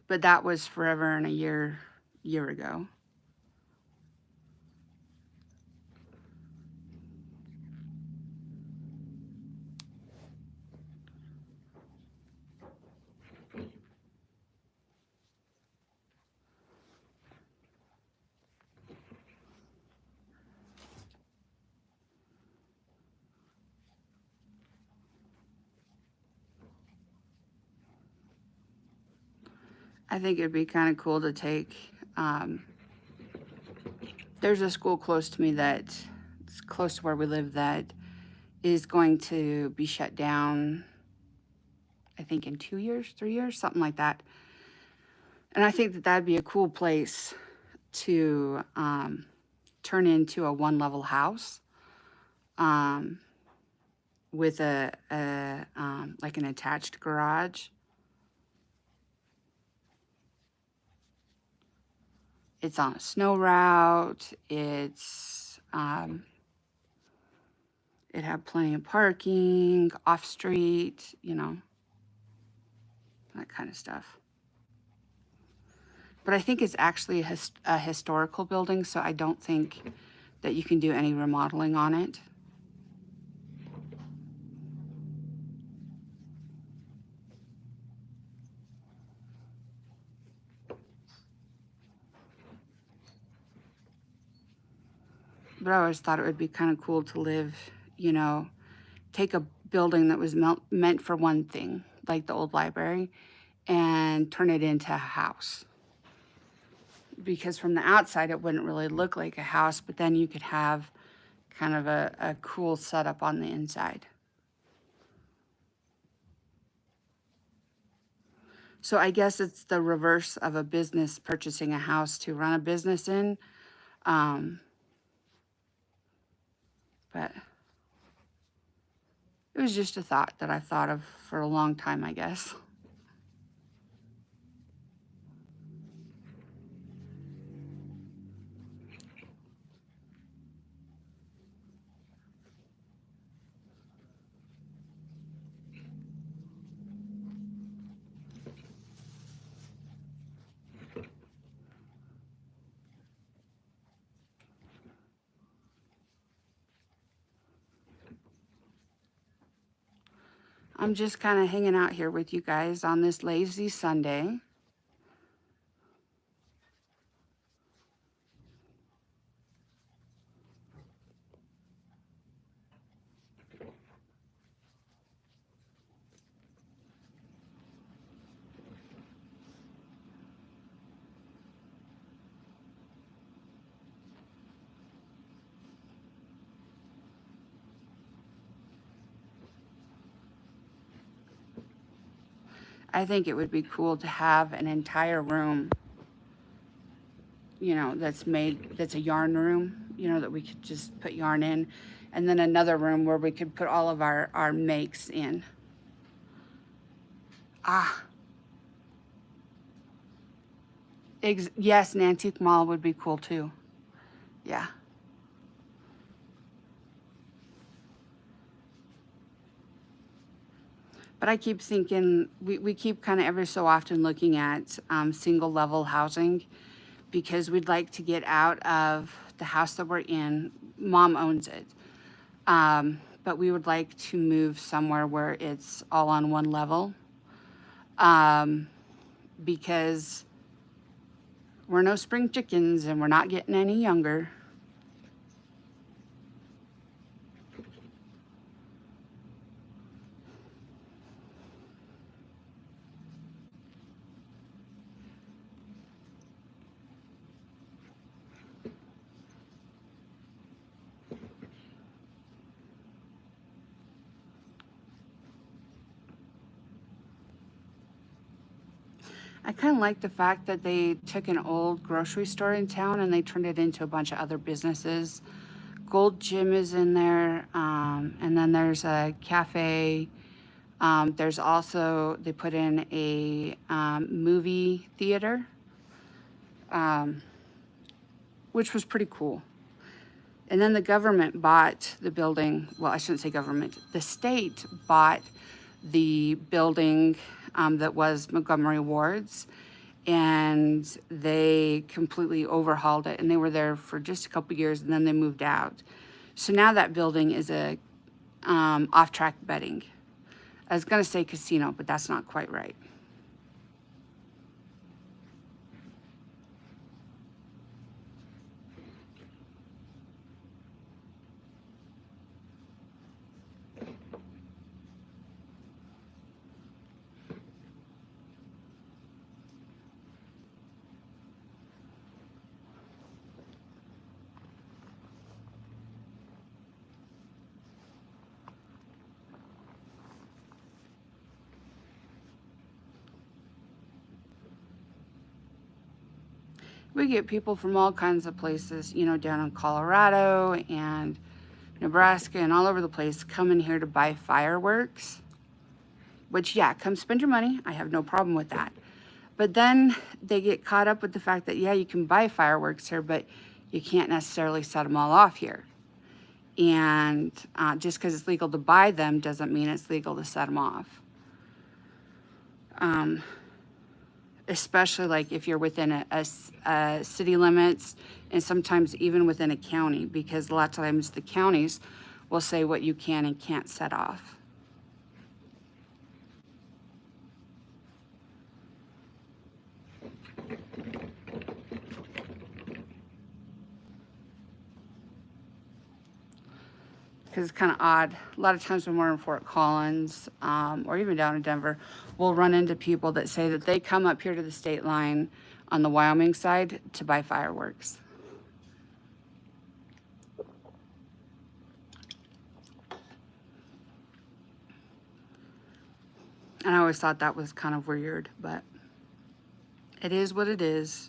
But that was forever and a year ago. I think it'd be kind of cool to take, there's a school close to me that's close to where we live that is going to be shut down, I think in 2 years, 3 years, something like that. And I think that that'd be a cool place to turn into a one-level house um, with a like an attached garage. It's on a snow route. It had plenty of parking, off street, you know, that kind of stuff. But I think it's actually a historical building, so I don't think that you can do any remodeling on it. But I always thought it would be kind of cool to live, you know, take a building that was meant for one thing, like the old library, and turn it into a house. Because from the outside, it wouldn't really look like a house, but then you could have kind of a cool setup on the inside. So I guess it's the reverse of a business purchasing a house to run a business in. But it was just a thought that I thought of for a long time, I guess. I'm just kind of hanging out here with you guys on this lazy Sunday. I think it would be cool to have an entire room, you know, that's a yarn room, you know, that we could just put yarn in. And then another room where we could put all of our makes in. Ah, yes, an antique mall would be cool too. Yeah. But I keep thinking, we keep kind of every so often looking at single level housing because we'd like to get out of the house that we're in. Mom owns it. But we would like to move somewhere where it's all on one level. Because we're no spring chickens and we're not getting any younger. I kind of like the fact that they took an old grocery store in town and they turned it into a bunch of other businesses. Gold Gym is in there, and then there's a cafe. There's also, they put in a movie theater, which was pretty cool. And then the government bought the building. Well, I shouldn't say government. The state bought the building that was Montgomery Ward's, and they completely overhauled it. And they were there for just a couple years, and then they moved out. So now that building is a off-track betting. I was going to say casino, but that's not quite right. We get people from all kinds of places, you know, down in Colorado and Nebraska and all over the place coming here to buy fireworks. Which, yeah, come spend your money. I have no problem with that. But then they get caught up with the fact that, yeah, you can buy fireworks here, but you can't necessarily set them all off here. And just because it's legal to buy them doesn't mean it's legal to set them off. Especially like if you're within a city limits, and sometimes even within a county, because a lot of times the counties will say what you can and can't set off. Because it's kind of odd. A lot of times when we're in Fort Collins or even down in Denver, we'll run into people that say that they come up here to the state line on the Wyoming side to buy fireworks. And I always thought that was kind of weird, but it is what it is.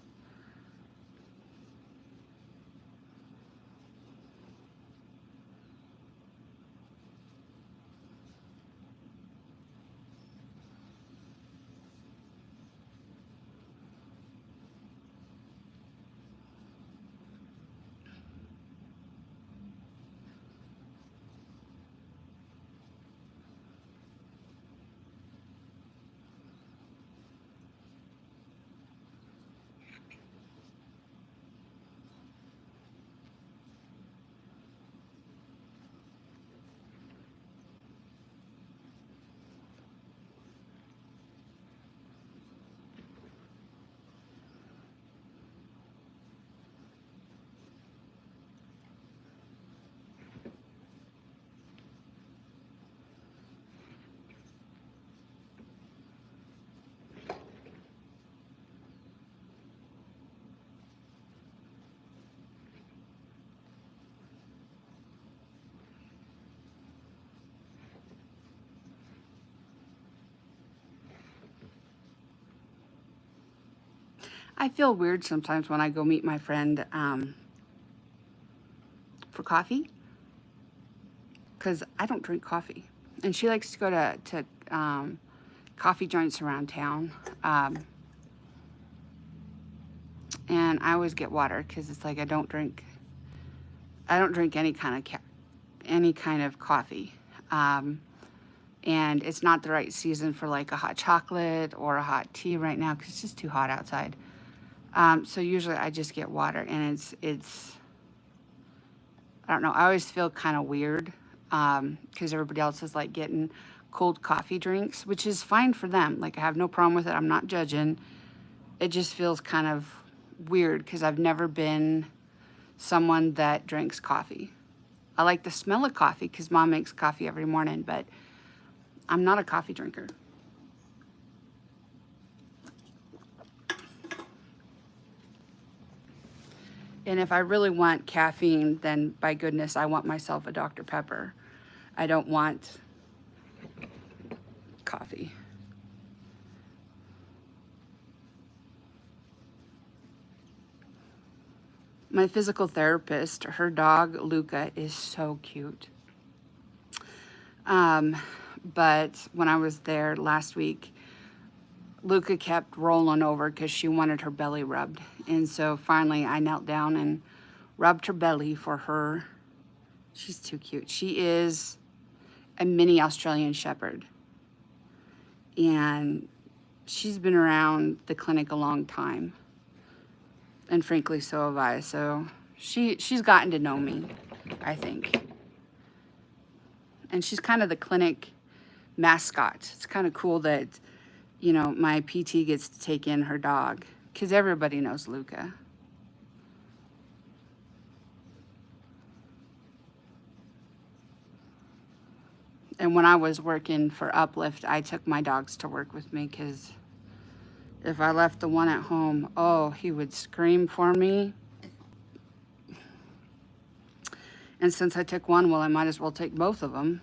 I feel weird sometimes when I go meet my friend for coffee, because I don't drink coffee. And she likes to go to coffee joints around town. And I always get water because it's like I don't drink any kind of coffee. And it's not the right season for like a hot chocolate or a hot tea right now because it's just too hot outside. So usually I just get water, and it's I don't know, I always feel kind of weird because everybody else is like getting cold coffee drinks, which is fine for them. Like, I have no problem with it. I'm not judging. It just feels kind of weird because I've never been someone that drinks coffee. I like the smell of coffee because Mom makes coffee every morning, but I'm not a coffee drinker. And if I really want caffeine, then by goodness, I want myself a Dr. Pepper. I don't want coffee. My physical therapist, her dog, Luca, is so cute. But when I was there last week, Luca kept rolling over because she wanted her belly rubbed. And so finally I knelt down and rubbed her belly for her. She's too cute. She is a mini Australian Shepherd. And she's been around the clinic a long time. And frankly, so have I. So she's gotten to know me, I think. And she's kind of the clinic mascot. It's kind of cool that, you know, my PT gets to take in her dog because everybody knows Luca. And when I was working for Uplift, I took my dogs to work with me because if I left the one at home, oh, he would scream for me. And since I took one, well, I might as well take both of them.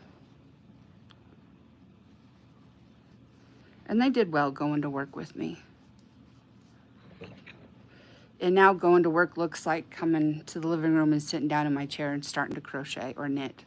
And they did well going to work with me. And now going to work looks like coming to the living room and sitting down in my chair and starting to crochet or knit.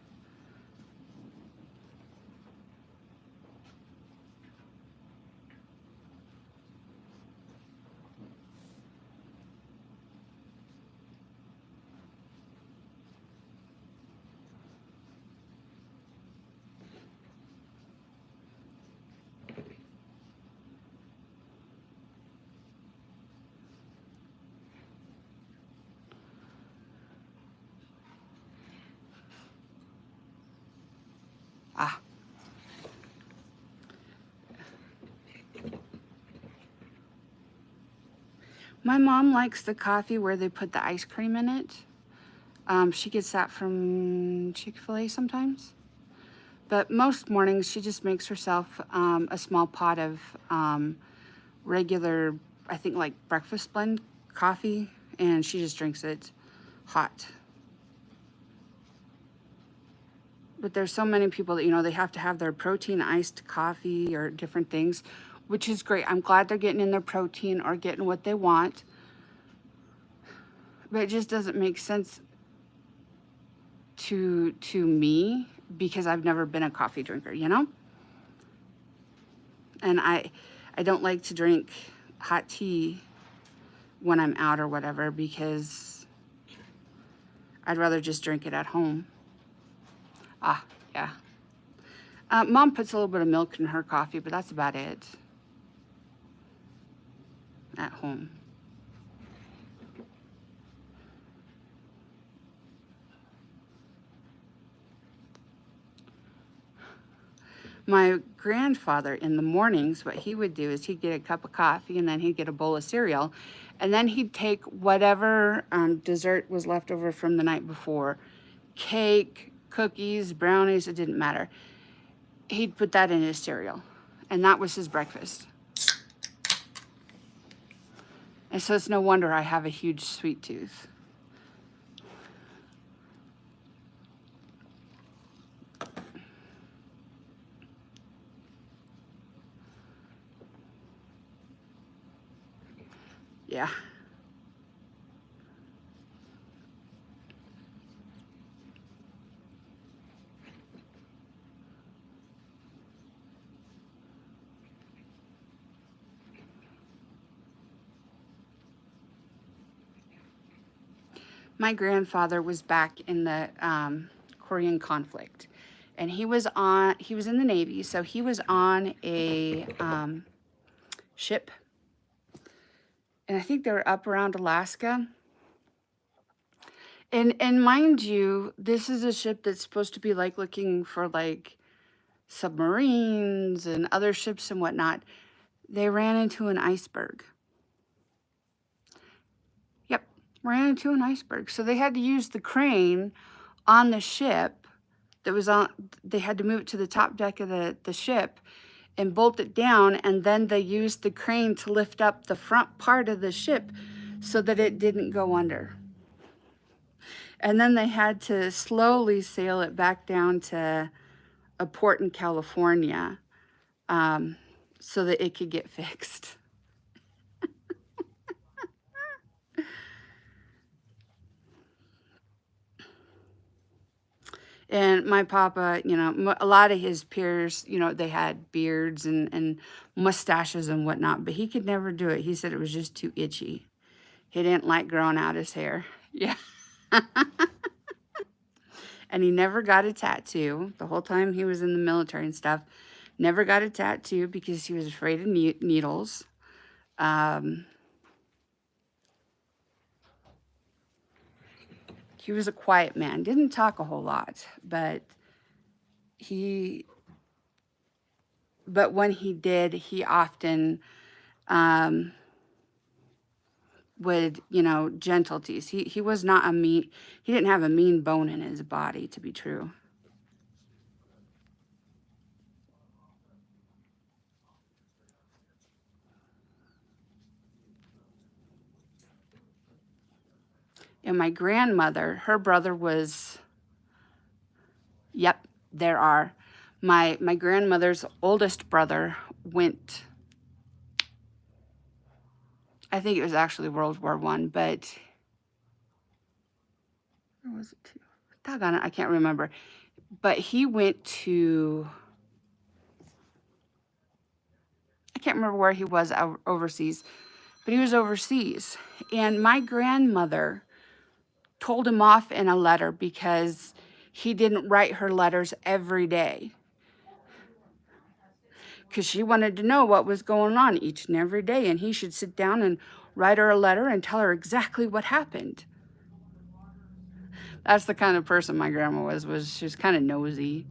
Ah. My mom likes the coffee where they put the ice cream in it. She gets that from Chick-fil-A sometimes. But most mornings she just makes herself a small pot of regular, I think like breakfast blend coffee, and she just drinks it hot. But there's so many people that, you know, they have to have their protein iced coffee or different things, which is great. I'm glad they're getting in their protein or getting what they want. But it just doesn't make sense to me because I've never been a coffee drinker, you know? And I don't like to drink hot tea when I'm out or whatever because I'd rather just drink it at home. Ah, yeah. Mom puts a little bit of milk in her coffee, but that's about it at home. My grandfather in the mornings, what he would do is he'd get a cup of coffee and then he'd get a bowl of cereal, and then he'd take whatever dessert was left over from the night before, cake, cookies, brownies, it didn't matter. He'd put that in his cereal, and that was his breakfast. And so it's no wonder I have a huge sweet tooth. Yeah. My grandfather was back in the Korean conflict, and he was in the Navy, so he was on a ship, and I think they were up around Alaska. And mind you, this is a ship that's supposed to be like looking for like submarines and other ships and whatnot. They ran into an iceberg. Yep, ran into an iceberg. So they had to use the crane on the ship that was on, they had to move it to the top deck of the ship and bolt it down, and then they used the crane to lift up the front part of the ship so that it didn't go under. And then they had to slowly sail it back down to a port in California so that it could get fixed. And my papa, you know, a lot of his peers, you know, they had beards and mustaches and whatnot, but he could never do it. He said it was just too itchy. He didn't like growing out his hair. Yeah. And he never got a tattoo the whole time he was in the military and stuff. Never got a tattoo because he was afraid of needles. He was a quiet man, didn't talk a whole lot, but he, but when he did, he often would, you know, gentle tease. He was not a mean, he didn't have a mean bone in his body, to be true. And my grandmother, her brother was, yep, there are. My grandmother's oldest brother went, I think it was actually World War I, but, or was it two? Doggone it, I can't remember. But he went to, I can't remember where he was overseas, but he was overseas. And my grandmother told him off in a letter because he didn't write her letters every day. Because she wanted to know what was going on each and every day, and he should sit down and write her a letter and tell her exactly what happened. That's the kind of person my grandma was she was kind of nosy,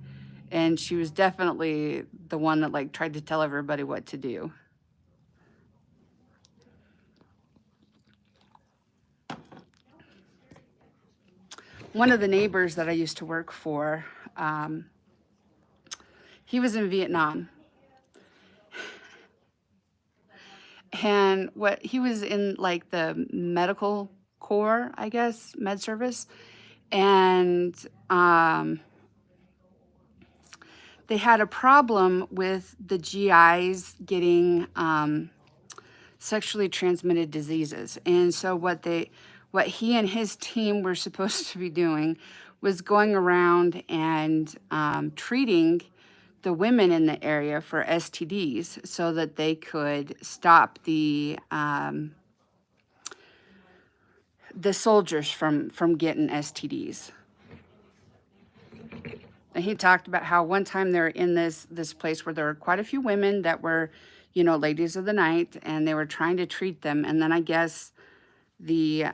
and she was definitely the one that like tried to tell everybody what to do. One of the neighbors that I used to work for, he was in Vietnam. And what he was in like the medical corps, I guess, med service. And they had a problem with the GIs getting sexually transmitted diseases. And so what he and his team were supposed to be doing was going around and treating the women in the area for STDs so that they could stop the soldiers from getting STDs. And he talked about how one time they were in this place where there were quite a few women that were, you know, ladies of the night, and they were trying to treat them. And then I guess the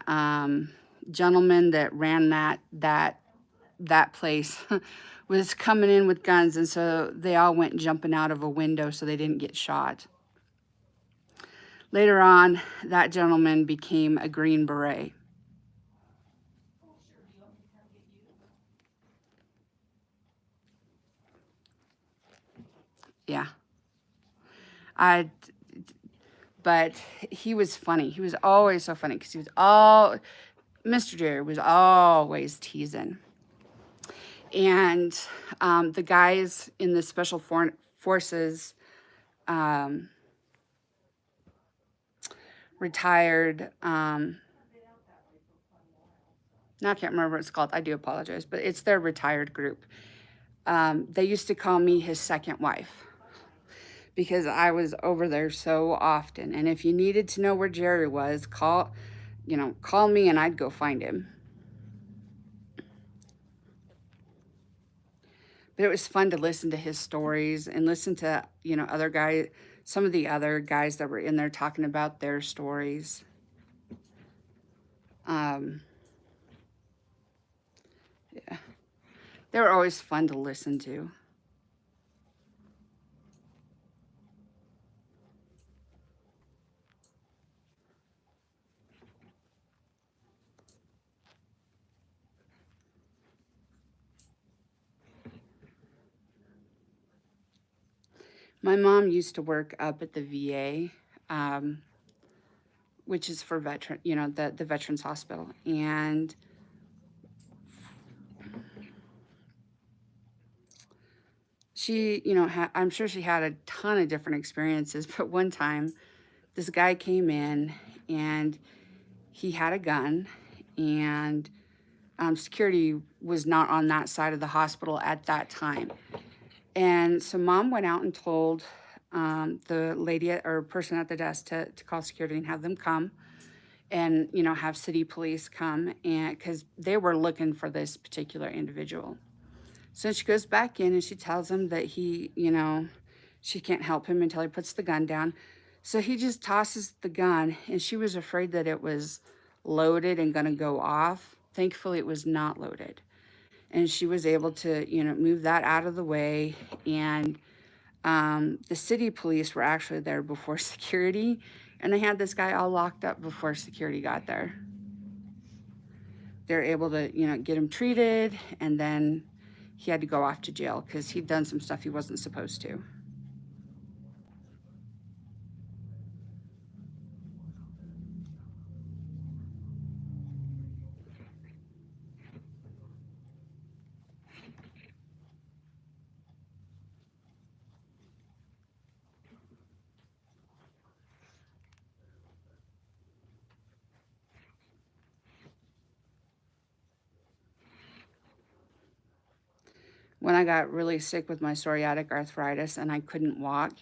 gentleman that ran that place was coming in with guns, and so they all went jumping out of a window so they didn't get shot. Later on, that gentleman became a Green Beret. Yeah. But he was funny. He was always so funny because Mr. Jerry was always teasing. And the guys in the special forces retired, now I can't remember what it's called. I do apologize, but it's their retired group. They used to call me his second wife because I was over there so often. And if you needed to know where Jerry was, call me and I'd go find him. But it was fun to listen to his stories and listen to, you know, some of the other guys that were in there talking about their stories. Yeah. They were always fun to listen to. My mom used to work up at the VA, which is for the Veterans Hospital. And she, you know, I'm sure she had a ton of different experiences, but one time this guy came in and he had a gun, and Security was not on that side of the hospital at that time. And so mom went out and told the lady or person at the desk to call security and have them come and, you know, have city police come, and because they were looking for this particular individual. So she goes back in and she tells him that he, you know, she can't help him until he puts the gun down. So he just tosses the gun, and she was afraid that it was loaded and going to go off. Thankfully, it was not loaded. And she was able to, you know, move that out of the way. And the city police were actually there before security, and they had this guy all locked up before security got there. They're able to, you know, get him treated, and then he had to go off to jail because he'd done some stuff he wasn't supposed to. When I got really sick with my psoriatic arthritis and I couldn't walk,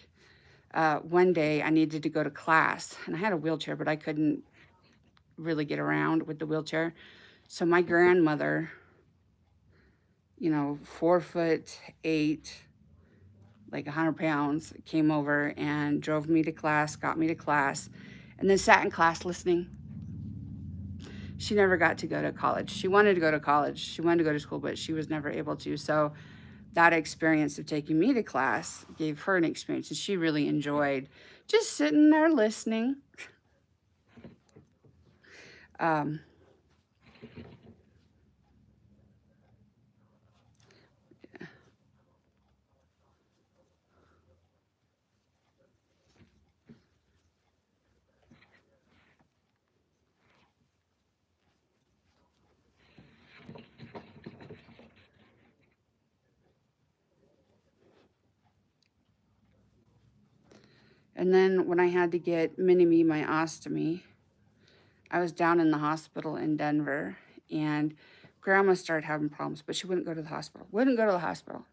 one day I needed to go to class, and I had a wheelchair, but I couldn't really get around with the wheelchair. So my grandmother, you know, 4'8", like 100 pounds, came over and drove me to class, got me to class, and then sat in class listening. She never got to go to college. She wanted to go to college. She wanted to go to school, but she was never able to. So that experience of taking me to class gave her an experience, and she really enjoyed just sitting there listening. Um, and then when I had to get mini-me my ostomy, I was down in the hospital in Denver, and grandma started having problems, but she wouldn't go to the hospital. Wouldn't go to the hospital.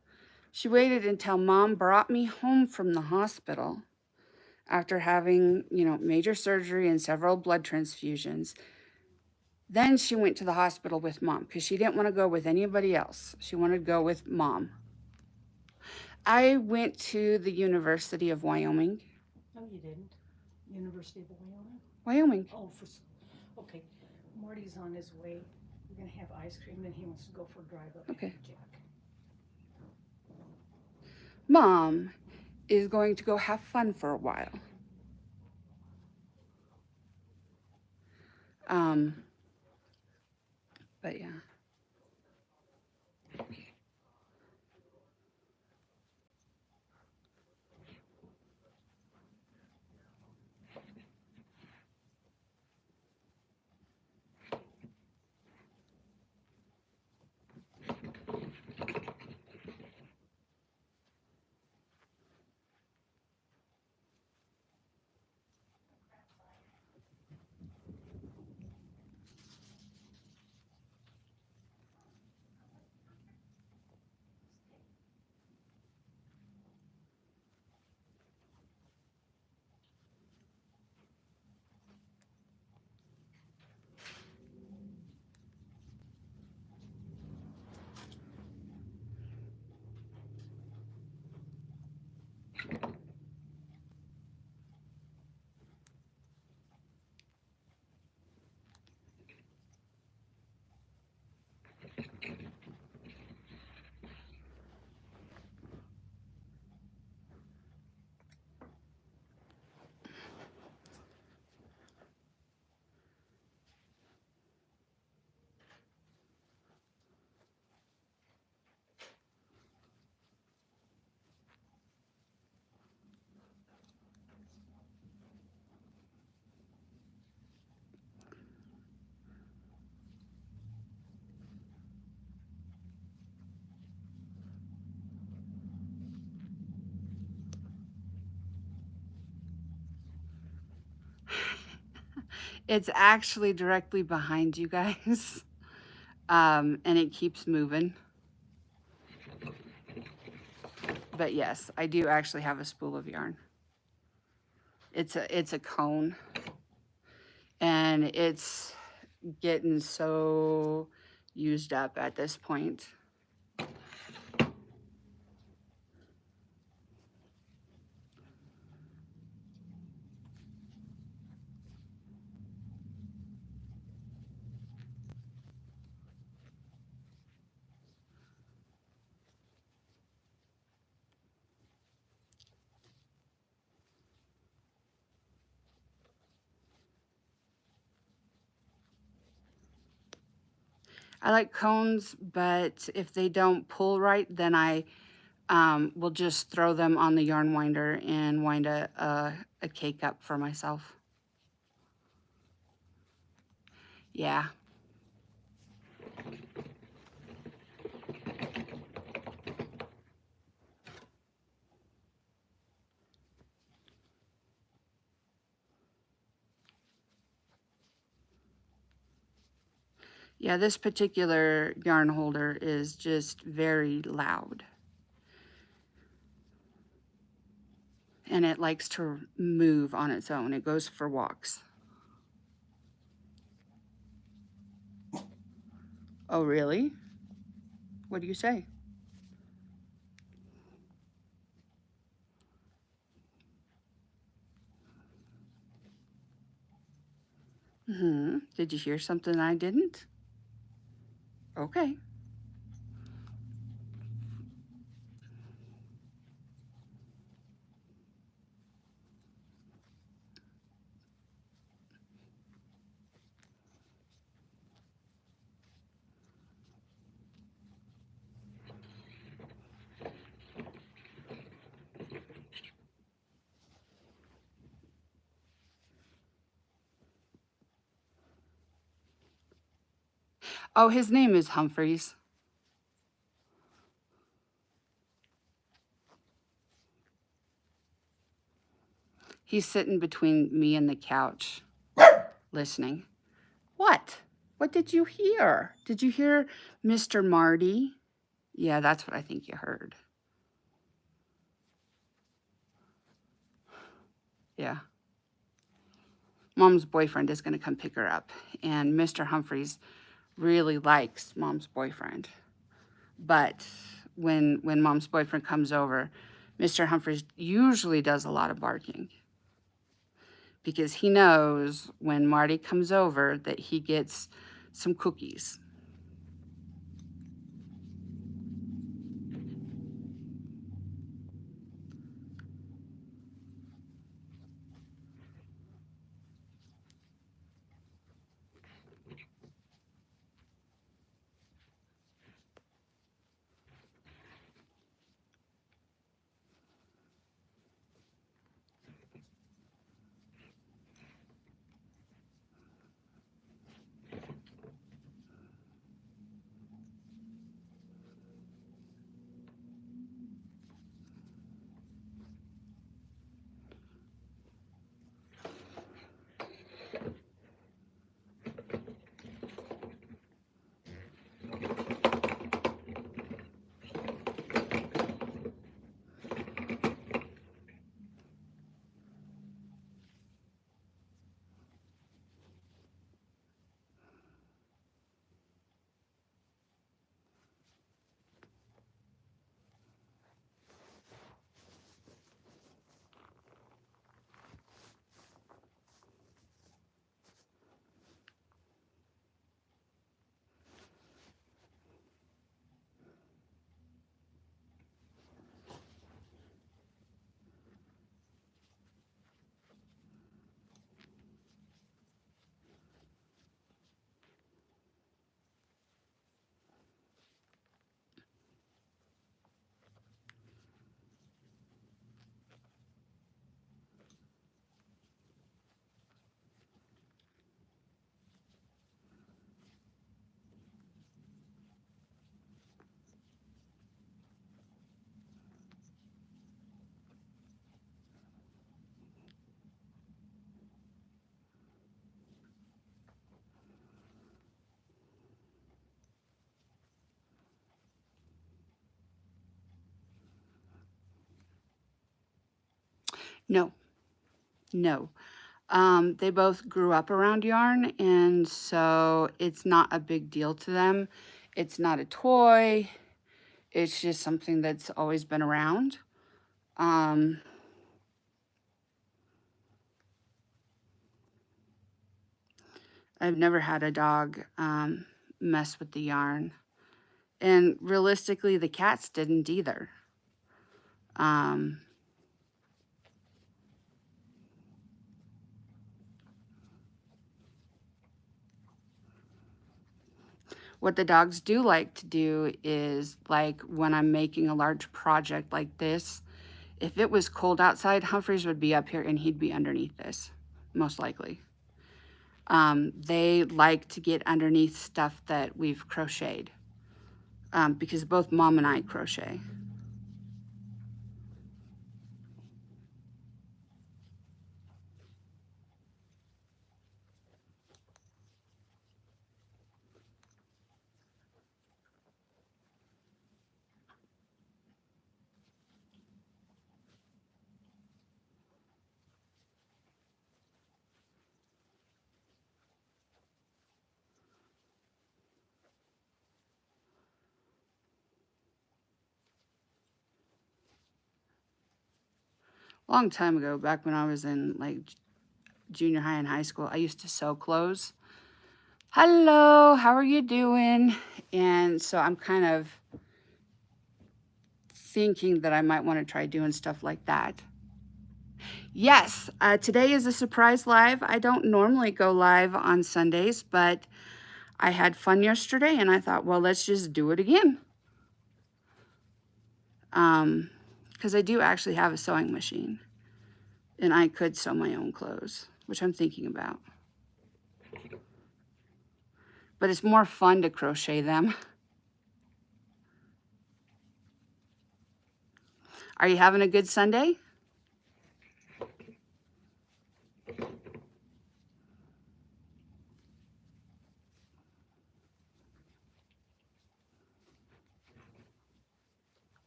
She waited until mom brought me home from the hospital after having, you know, major surgery and several blood transfusions. Then she went to the hospital with mom because she didn't want to go with anybody else. She wanted to go with mom. I went to the University of Wyoming. No, you didn't. University of Wyoming? Wyoming. Oh, okay. Marty's on his way. We're gonna have ice cream, then he wants to go for a drive up. Okay. Jack. Mom is going to go have fun for a while. Um, but yeah. It's actually directly behind you guys. and it keeps moving. But yes, I do actually have a spool of yarn. It's a cone, and it's getting so used up at this point. I like cones, but if they don't pull right, then I will just throw them on the yarn winder and wind a cake up for myself. Yeah. Yeah, this particular yarn holder is just very loud. And it likes to move on its own. It goes for walks. Oh, really? What do you say? Did you hear something I didn't? Okay. Oh, his name is Humphreys. He's sitting between me and the couch, listening. What? What did you hear? Did you hear Mr. Marty? Yeah, that's what I think you heard. Yeah. Mom's boyfriend is going to come pick her up, and Mr. Humphreys really likes Mom's boyfriend. But when Mom's boyfriend comes over, Mr. Humphreys usually does a lot of barking because he knows when Marty comes over that he gets some cookies. No, no. They both grew up around yarn, and so it's not a big deal to them. It's not a toy. It's just something that's always been around. I've never had a dog mess with the yarn. And realistically, the cats didn't either. What the dogs do like to do is, like when I'm making a large project like this, if it was cold outside, Humphreys would be up here and he'd be underneath this, most likely. They like to get underneath stuff that we've crocheted because both Mom and I crochet. Long time ago, back when I was in like junior high and high school, I used to sew clothes. Hello, how are you doing? And so I'm kind of thinking that I might want to try doing stuff like that. Yes, today is a surprise live. I don't normally go live on Sundays, but I had fun yesterday and I thought, well, let's just do it again. Because I do actually have a sewing machine and I could sew my own clothes, which I'm thinking about. But it's more fun to crochet them. Are you having a good Sunday?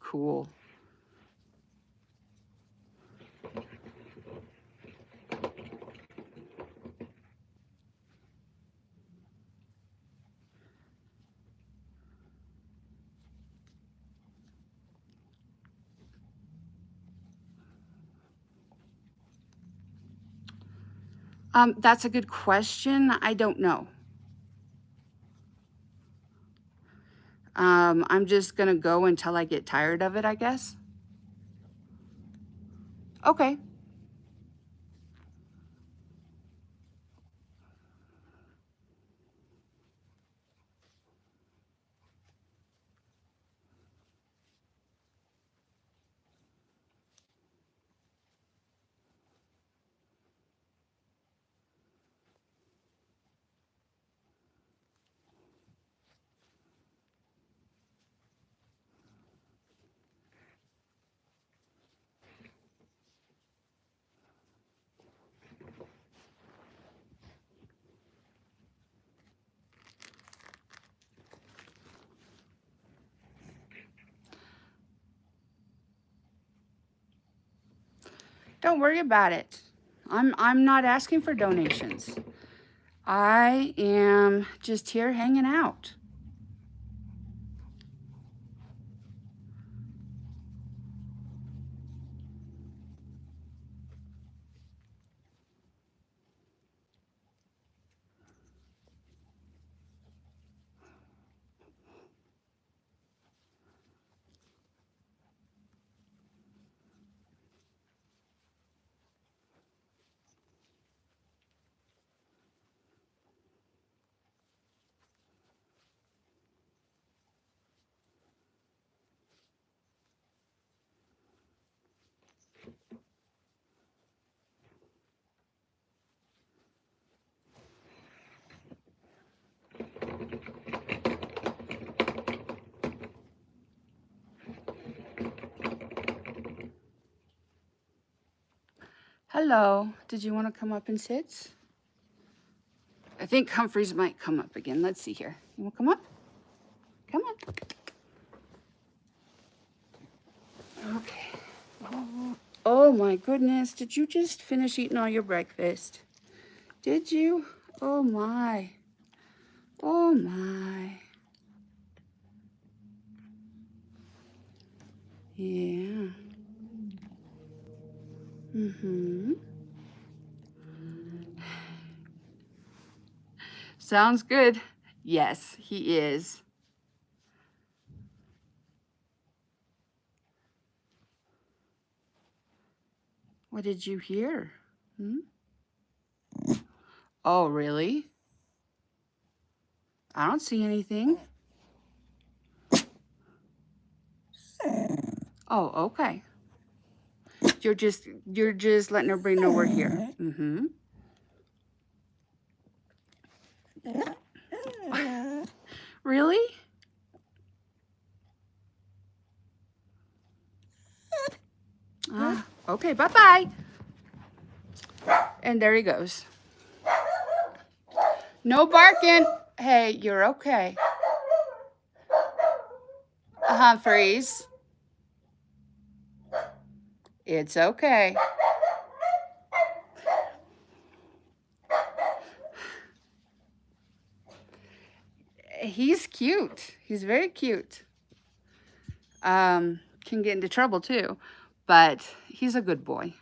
Cool. That's a good question. I don't know. I'm just gonna go until I get tired of it, I guess. Okay. Don't worry about it. I'm not asking for donations. I am just here hanging out. Hello, did you want to come up and sit? I think Humphreys might come up again. Let's see here. You want to come up? Come on. Okay. Oh my goodness, did you just finish eating all your breakfast? Did you? Oh my. Oh my. Yeah. Mm-hmm. Sounds good. Yes, he is. What did you hear? Hmm? Oh, really? I don't see anything. Oh, okay. You're just letting everybody know we're here. Mm-hmm. Really? Ah, okay, bye-bye. And there he goes. No barking. Hey, you're okay. Freeze. It's okay. He's cute. He's very cute. Can get into trouble too, but he's a good boy.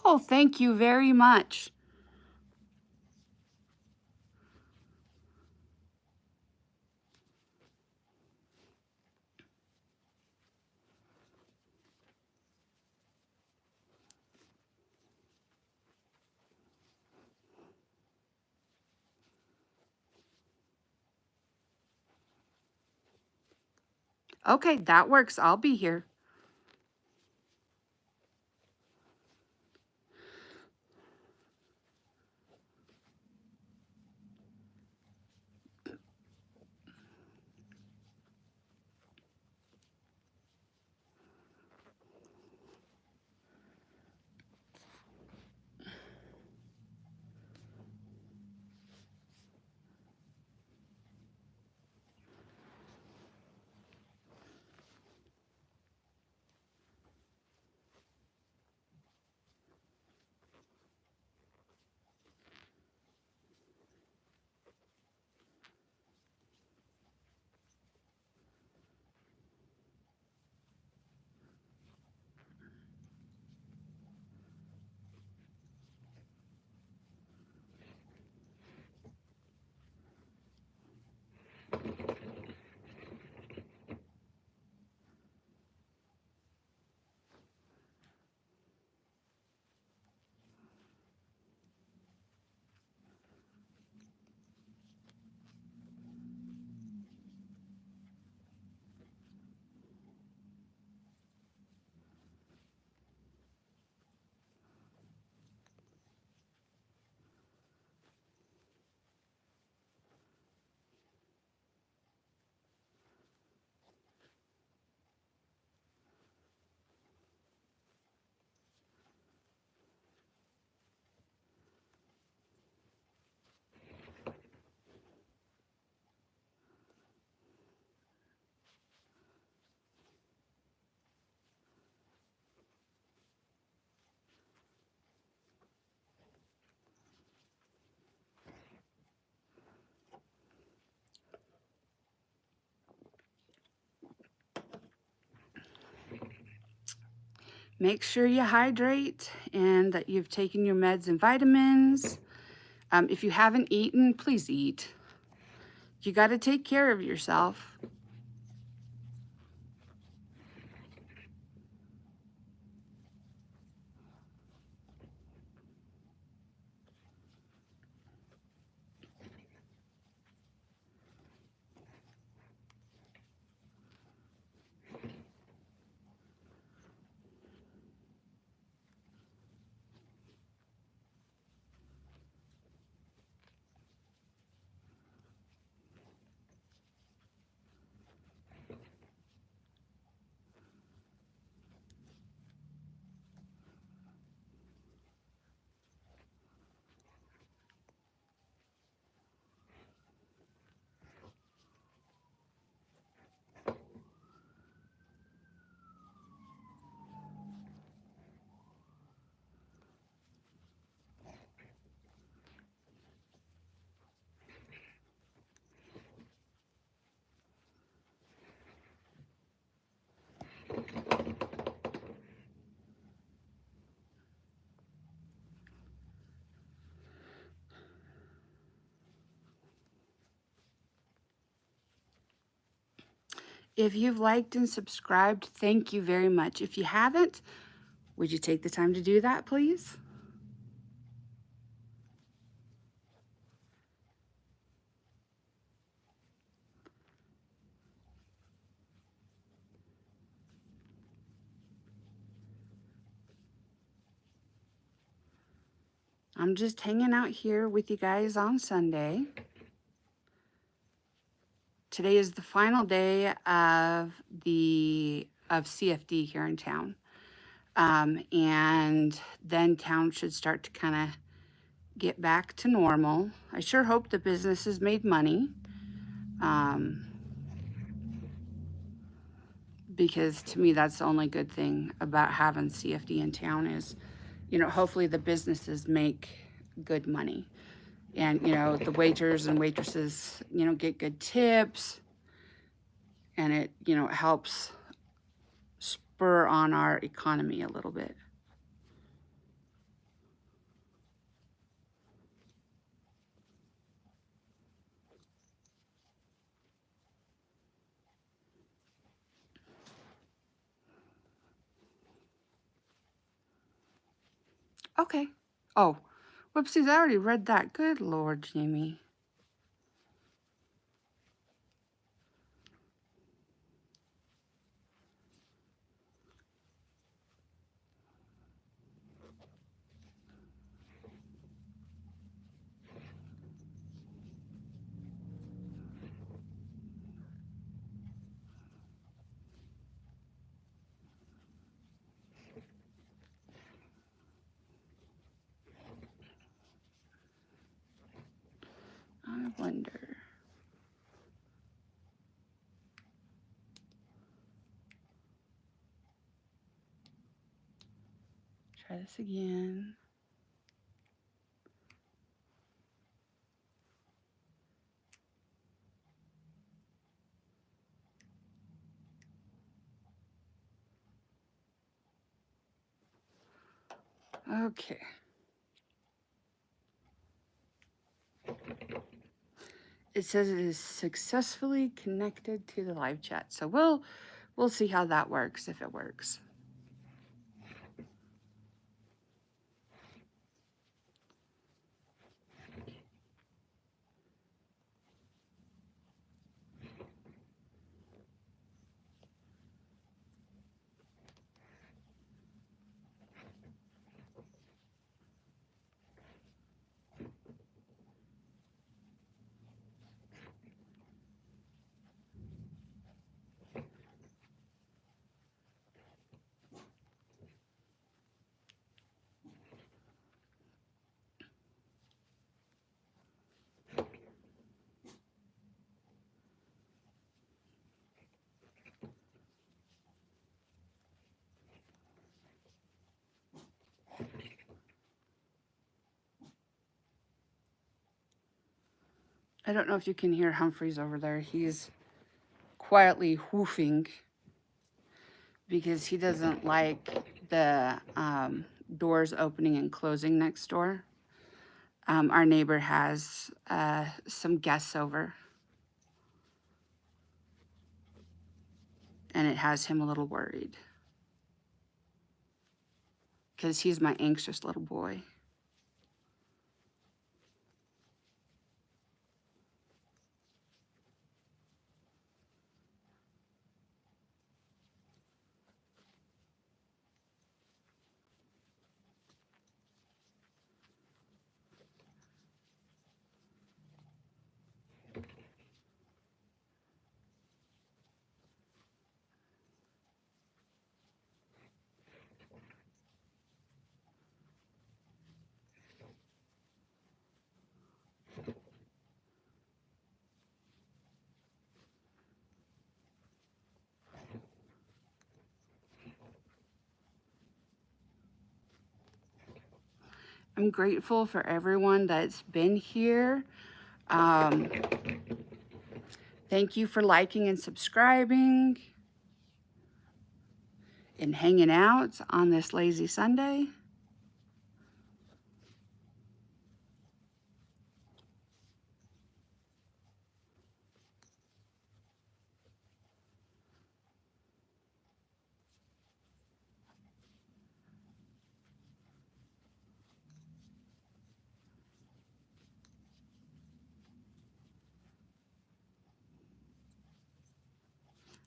Oh, thank you very much. Okay, that works. I'll be here. Make sure you hydrate and that you've taken your meds and vitamins. If you haven't eaten, please eat. You got to take care of yourself. If you've liked and subscribed, thank you very much. If you haven't, would you take the time to do that, please? I'm just hanging out here with you guys on Sunday. Today is the final day of CFD here in town. And then town should start to kind of get back to normal. I sure hope the businesses made money. Because to me, that's the only good thing about having CFD in town is, hopefully the businesses make good money. And, the waiters and waitresses, get good tips. And it, helps spur on our economy a little bit. Okay. Oh, whoopsies, I already read that. Good Lord, Jamie. I wonder. Try this again. Okay. It says it is successfully connected to the live chat. So we'll see how that works, if it works. I don't know if you can hear Humphreys over there. He's quietly woofing because he doesn't like the doors opening and closing next door. Our neighbor has some guests over, and it has him a little worried because he's my anxious little boy. I'm grateful for everyone that's been here. Thank you for liking and subscribing and hanging out on this lazy Sunday.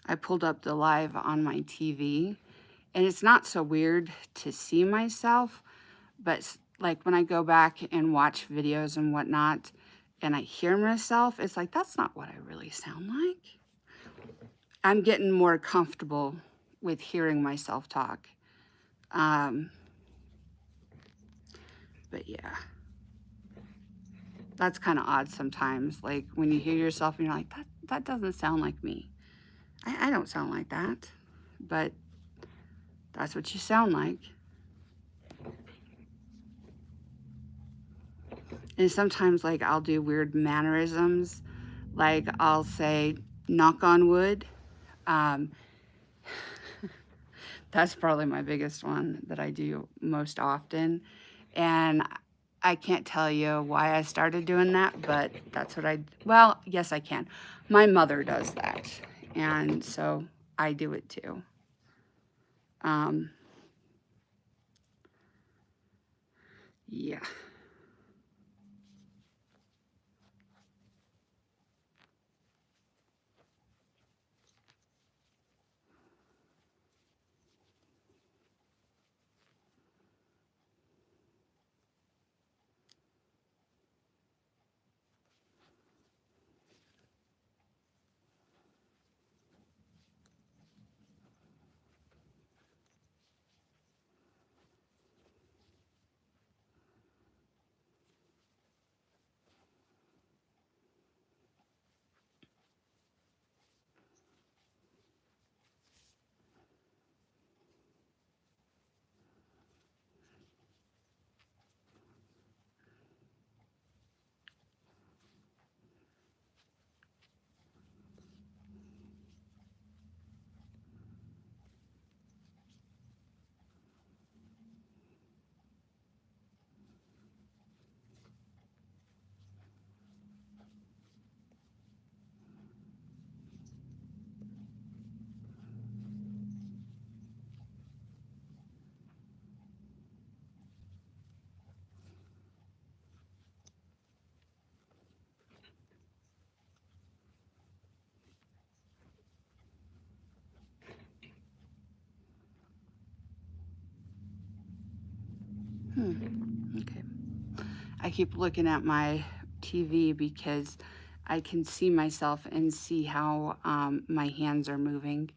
I pulled up the live on my TV, and it's not so weird to see myself, but like when I go back and watch videos and whatnot, and I hear myself, it's like, that's not what I really sound like. I'm getting more comfortable with hearing myself talk. But yeah, that's kind of odd sometimes. Like when you hear yourself and you're like, that doesn't sound like me. I don't sound like that, but that's what you sound like. And sometimes like I'll do weird mannerisms. Like I'll say, knock on wood. Um, that's probably my biggest one that I do most often. And I can't tell you why I started doing that, but that's what well, yes, I can. My mother does that. And so I do it too. Yeah. Okay. I keep looking at my TV because I can see myself and see how my hands are moving.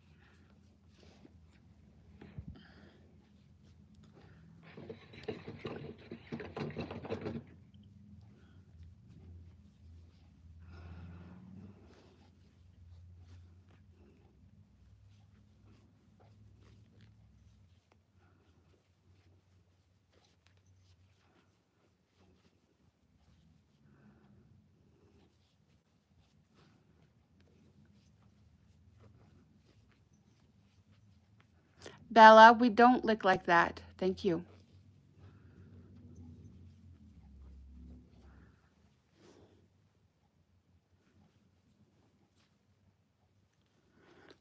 Bella, we don't lick like that. Thank you.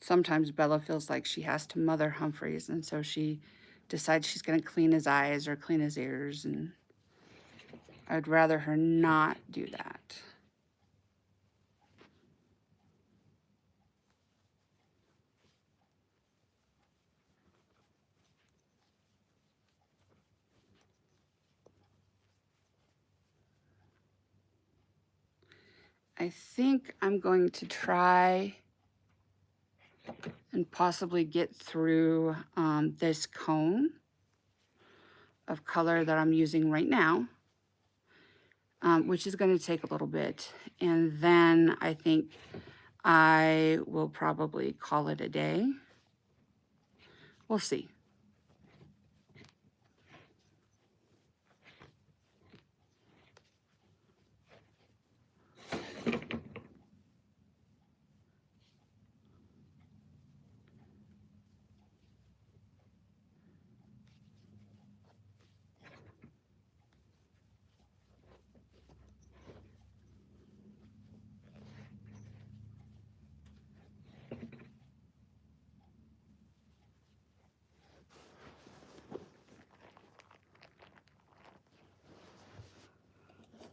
Sometimes Bella feels like she has to mother Humphreys, and so she decides she's going to clean his eyes or clean his ears, and I'd rather her not do that. I think I'm going to try and possibly get through this cone of color that I'm using right now, which is going to take a little bit. And then I think I will probably call it a day. We'll see.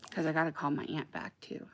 Because I got to call my aunt back too.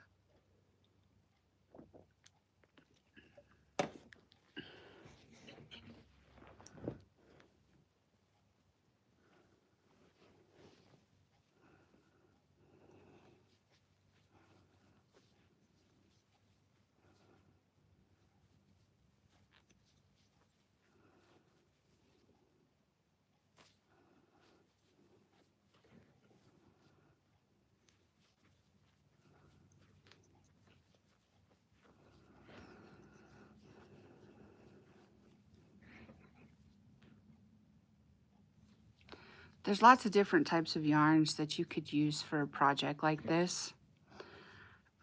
there's lots of different types of yarns that you could use for a project like this.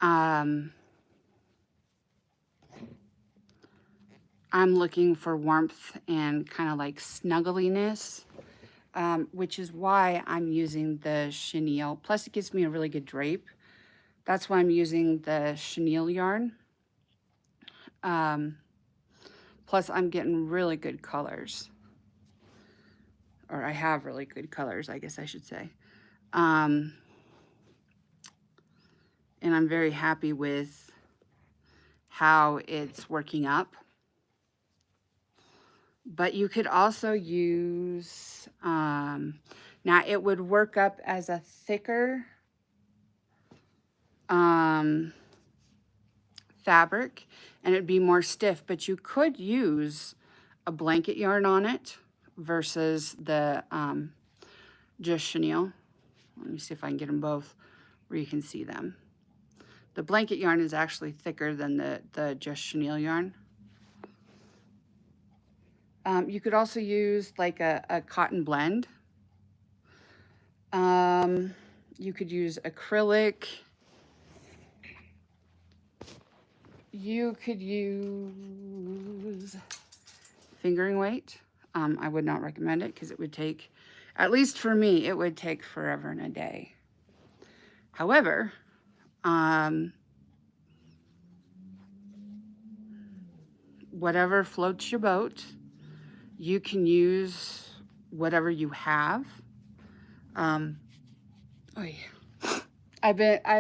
I'm looking for warmth and kind of like snuggliness, which is why I'm using the chenille. Plus it gives me a really good drape. That's why I'm using the chenille yarn. Plus I'm getting really good colors. Or I have really good colors, I guess I should say. And I'm very happy with how it's working up. But you could also use, now it would work up as a thicker fabric and it'd be more stiff, but you could use a blanket yarn on it versus the just chenille. Let me see if I can get them both where you can see them. The blanket yarn is actually thicker than the just chenille yarn. You could also use like a cotton blend. You could use acrylic. You could use fingering weight. I would not recommend it because it would take, at least for me, it would take forever and a day. However, whatever floats your boat, you can use whatever you have. I've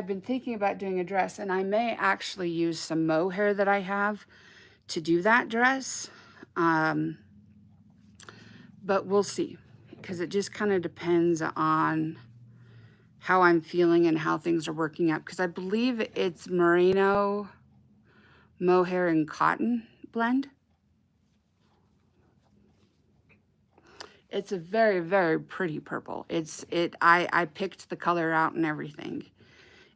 been thinking about doing a dress, and I may actually use some mohair that I have to do that dress. But we'll see, because it just kind of depends on how I'm feeling and how things are working out. Because I believe it's merino, mohair, and cotton blend. It's a very, very pretty purple. I picked the color out and everything.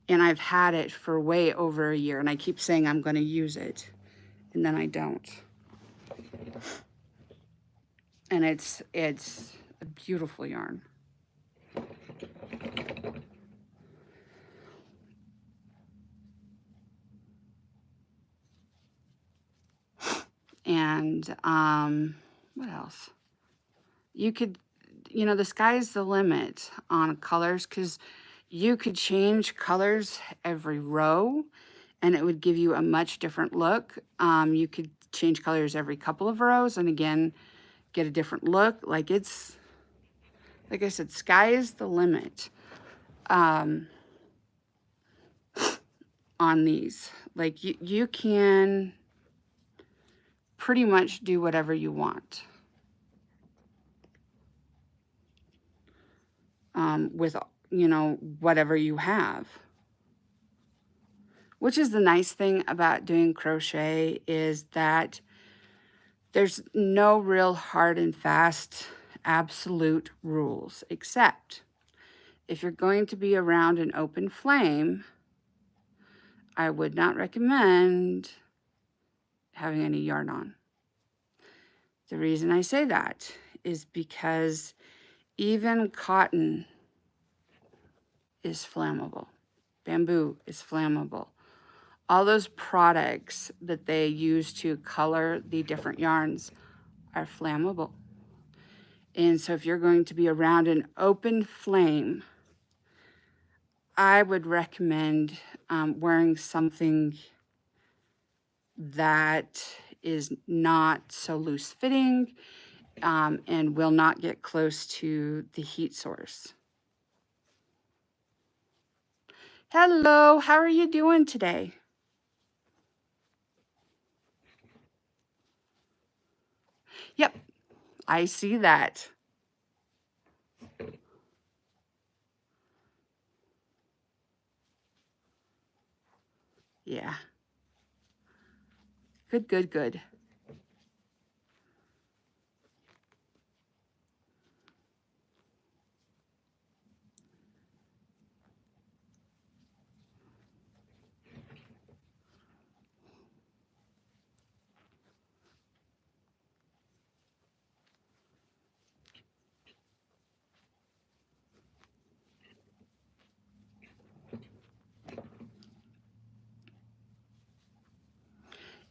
And I've had it for way over a year. And I keep saying I'm going to use it. And then I don't. And it's a beautiful yarn. And what else? You could, the sky's the limit on colors, because you could change colors every row and it would give you a much different look. You could change colors every couple of rows and again, get a different look. Like I said, sky is the limit on these. Like you can pretty much do whatever you want. With, whatever you have. Which is the nice thing about doing crochet, is that there's no real hard and fast absolute rules, except if you're going to be around an open flame, I would not recommend having any yarn on. The reason I say that is because even cotton is flammable. Bamboo is flammable. All those products that they use to color the different yarns are flammable. And so if you're going to be around an open flame, I would recommend wearing something that is not so loose fitting and will not get close to the heat source. Hello, how are you doing today? Yep, I see that. Yeah. Good, good, good.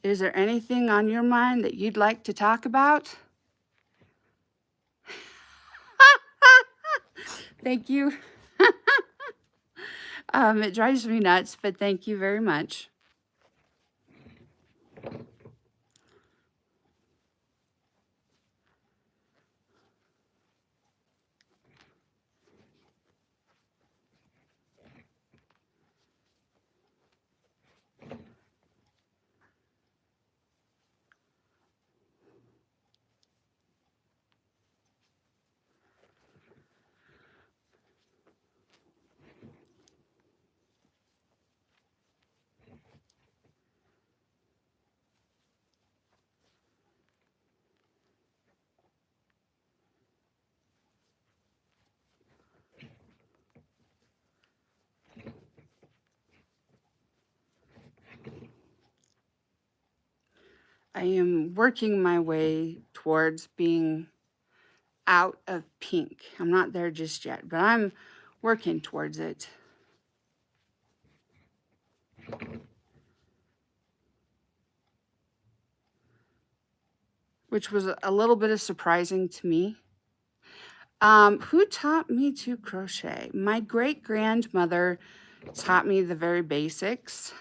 Is there anything on your mind that you'd like to talk about? Thank you. It drives me nuts, but thank you very much. I am working my way towards being out of pink. I'm not there just yet, but I'm working towards it. Which was a little bit of surprising to me. Who taught me to crochet? My great grandmother taught me the very basics.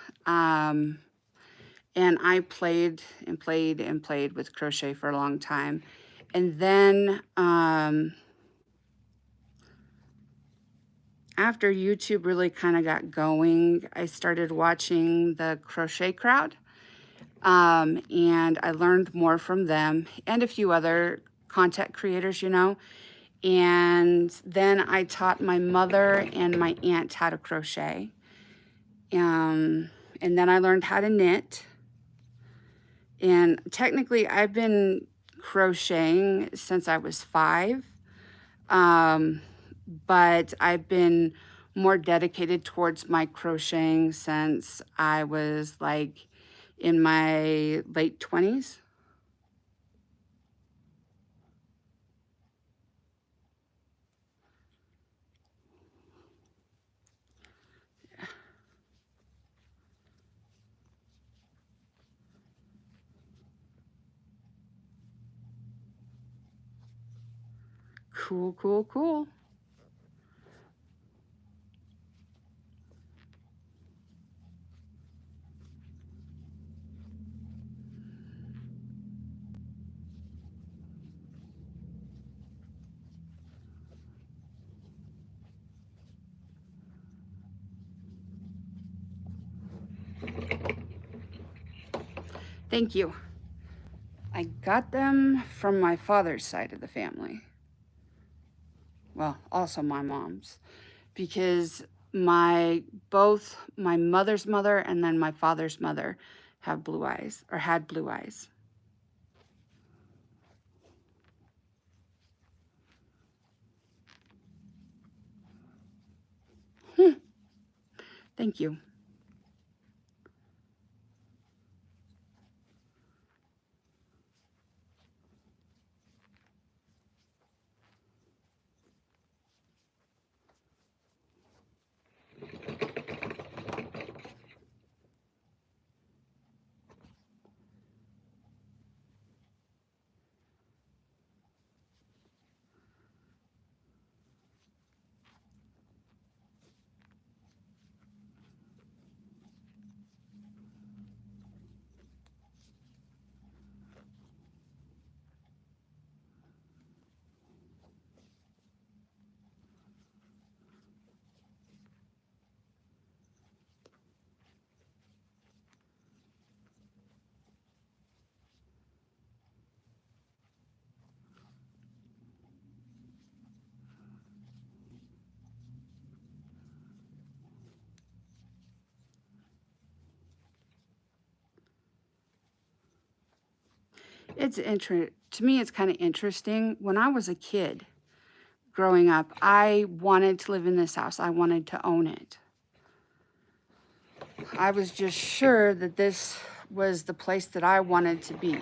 And I played and played and played with crochet for a long time. And then after YouTube really kind of got going, I started watching the Crochet Crowd. And I learned more from them and a few other content creators, you know. And then I taught my mother and my aunt how to crochet. And then I learned how to knit. And technically, I've been crocheting since I was 5. But I've been more dedicated towards my crocheting since I was like in my late 20s. Cool, cool, cool. Thank you. I got them from my father's side of the family. Well, also my mom's, because both my mother's mother and then my father's mother have blue eyes or had blue eyes. Thank you. To me, it's kind of interesting. When I was a kid growing up, I wanted to live in this house. I wanted to own it. I was just sure that this was the place that I wanted to be.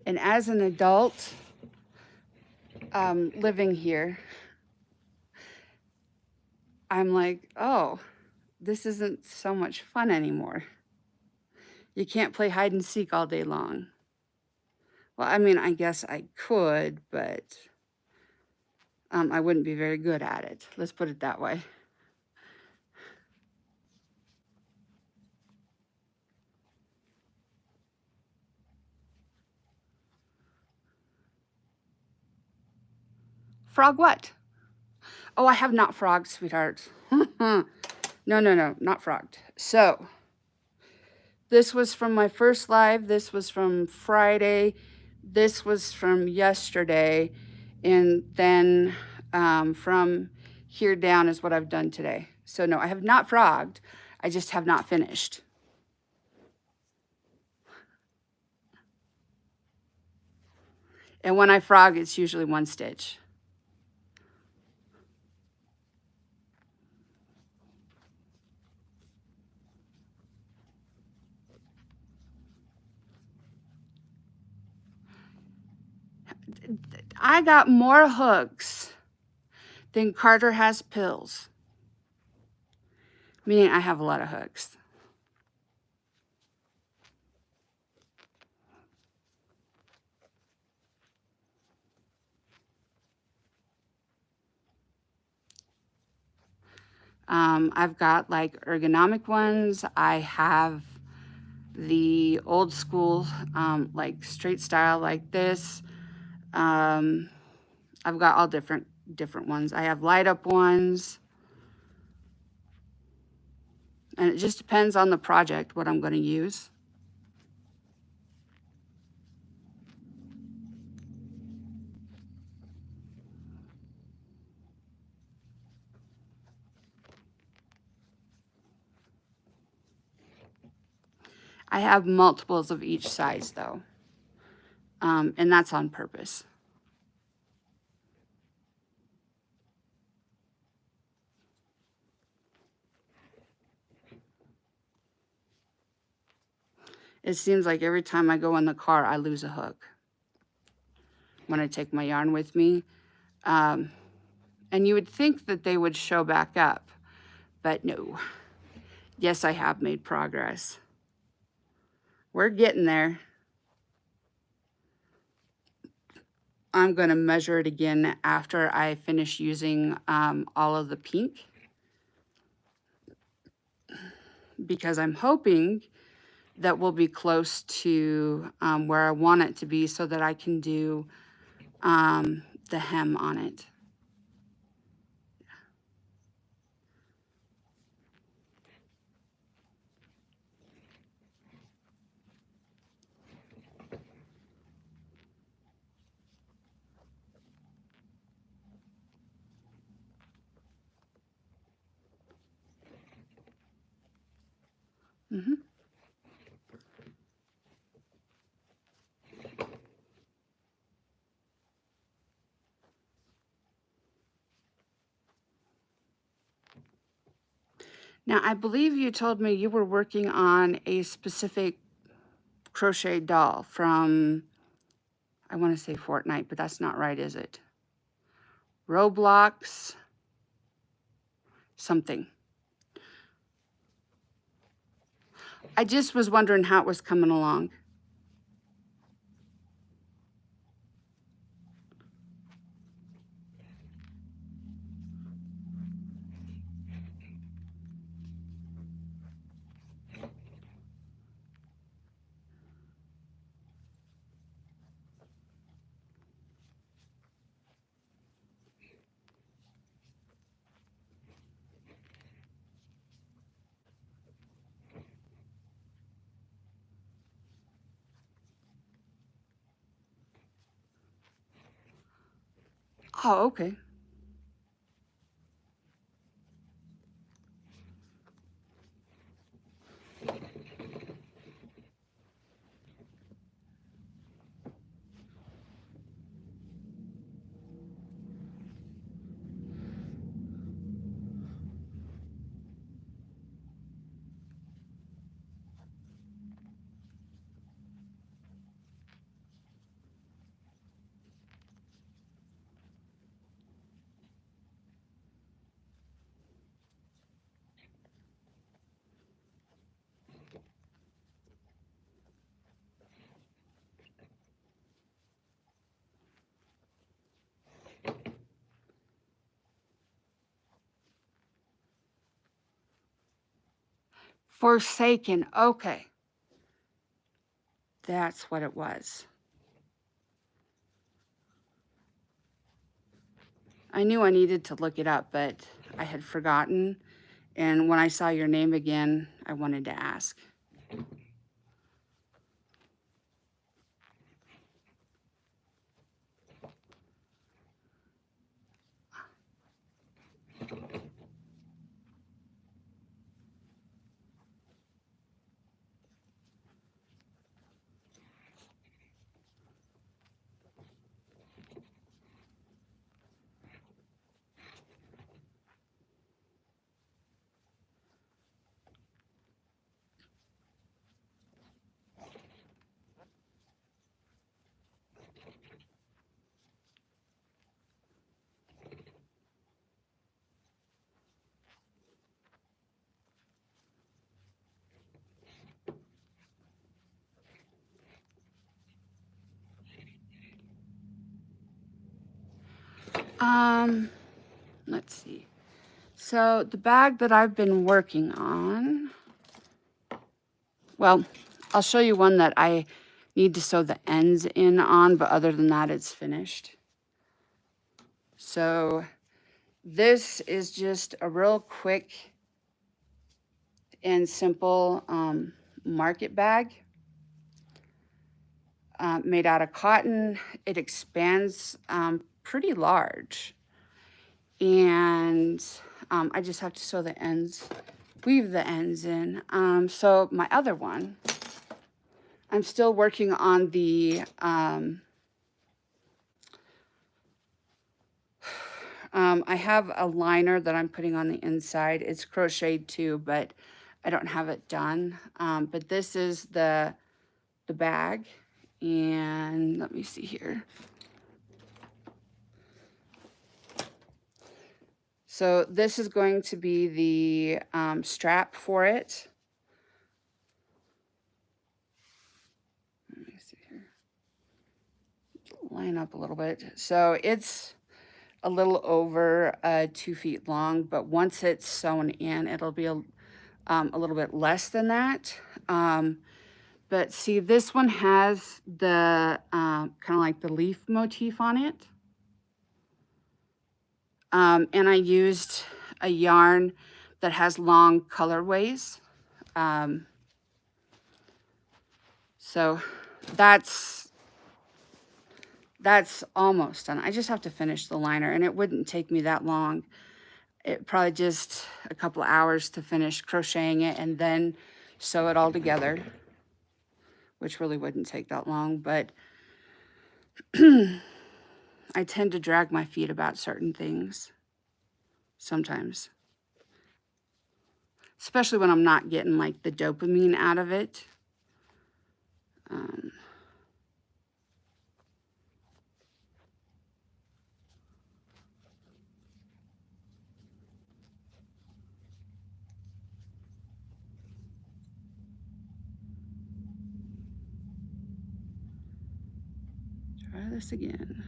And as an adult, living here, I'm like, oh, this isn't so much fun anymore. You can't play hide and seek all day long. Well, I mean, I guess I could, but I wouldn't be very good at it. Let's put it that way. Frog what? Oh, I have not frogged, sweetheart. No, not frogged. So, this was from my first live. This was from Friday. This was from yesterday. And then from here down is what I've done today. So no, I have not frogged. I just have not finished. And when I frog, it's usually one stitch. I got more hooks than Carter has pills. Meaning I have a lot of hooks. I've got like ergonomic ones. I have the old school, like straight style like this. I've got all different ones. I have light up ones. And it just depends on the project, what I'm going to use. I have multiples of each size though. And that's on purpose. It seems like every time I go in the car, I lose a hook when I take my yarn with me. And you would think that they would show back up, but no. Yes, I have made progress. We're getting there. I'm going to measure it again after I finish using all of the pink, because I'm hoping that we'll be close to where I want it to be so that I can do the hem on it. Mm-hmm. Now, I believe you told me you were working on a specific crochet doll from, I want to say Fortnite, but that's not right, is it? Roblox something. I just was wondering how it was coming along. Oh, okay. Forsaken. Okay. That's what it was. I knew I needed to look it up, but I had forgotten. And when I saw your name again, I wanted to ask. Let's see. So the bag that I've been working on, well, I'll show you one that I need to sew the ends in on, but other than that, it's finished. So this is just a real quick and simple market bag made out of cotton. It expands pretty large. And I just have to sew the ends, weave the ends in. So my other one, I'm still working on the I have a liner that I'm putting on the inside. It's crocheted too, but I don't have it done. But this is the bag, and let me see here. So this is going to be the strap for it. Let me see here. Line up a little bit. So it's a little over 2 feet long, but once it's sewn in, it'll be a little bit less than that. But see, this one has the kind of like the leaf motif on it. And I used a yarn that has long colorways. So that's almost done. I just have to finish the liner, and it wouldn't take me that long. It probably just a couple of hours to finish crocheting it and then sew it all together, which really wouldn't take that long. But I tend to drag my feet about certain things sometimes, especially when I'm not getting like the dopamine out of it. Try this again.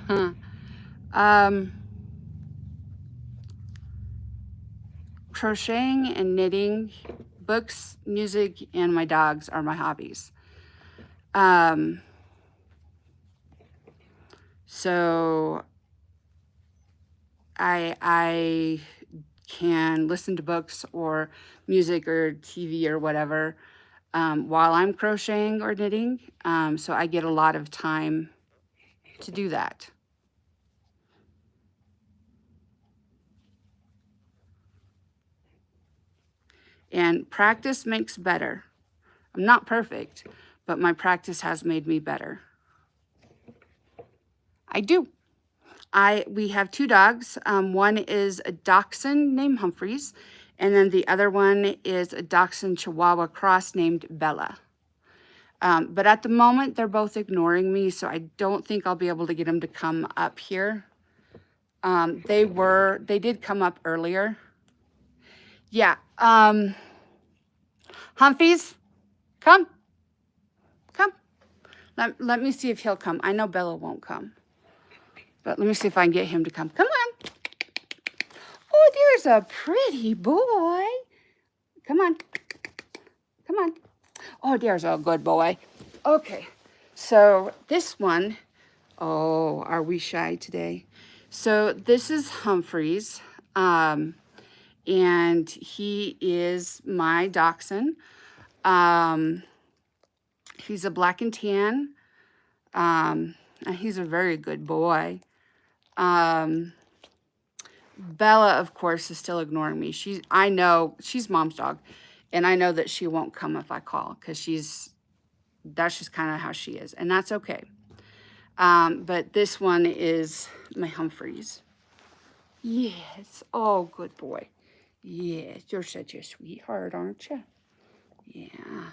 Huh. Crocheting and knitting, books, music, and my dogs are my hobbies. So I can listen to books or music or TV or whatever while I'm crocheting or knitting. So I get a lot of time to do that. And practice makes better. I'm not perfect, but my practice has made me better. I do. We have 2 dogs. One is a dachshund named Humphreys, and then the other one is a dachshund Chihuahua cross named Bella. But at the moment, they're both ignoring me, so I don't think I'll be able to get them to come up here. They did come up earlier. Yeah. Humphreys, come. Come. Let me see if he'll come. I know Bella won't come. But let me see if I can get him to come. Come on. Oh, there's a pretty boy. Come on. Come on. Oh, there's a good boy. Okay. So this one, oh, are we shy today? So this is Humphreys. And he is my dachshund. He's a black and tan. And he's a very good boy. Bella, of course, is still ignoring me. I know she's mom's dog, and I know that she won't come if I call because that's just kind of how she is, and that's okay. But this one is my Humphreys. Yes. Oh, good boy. Yes, you're such a sweetheart, aren't you? Yeah.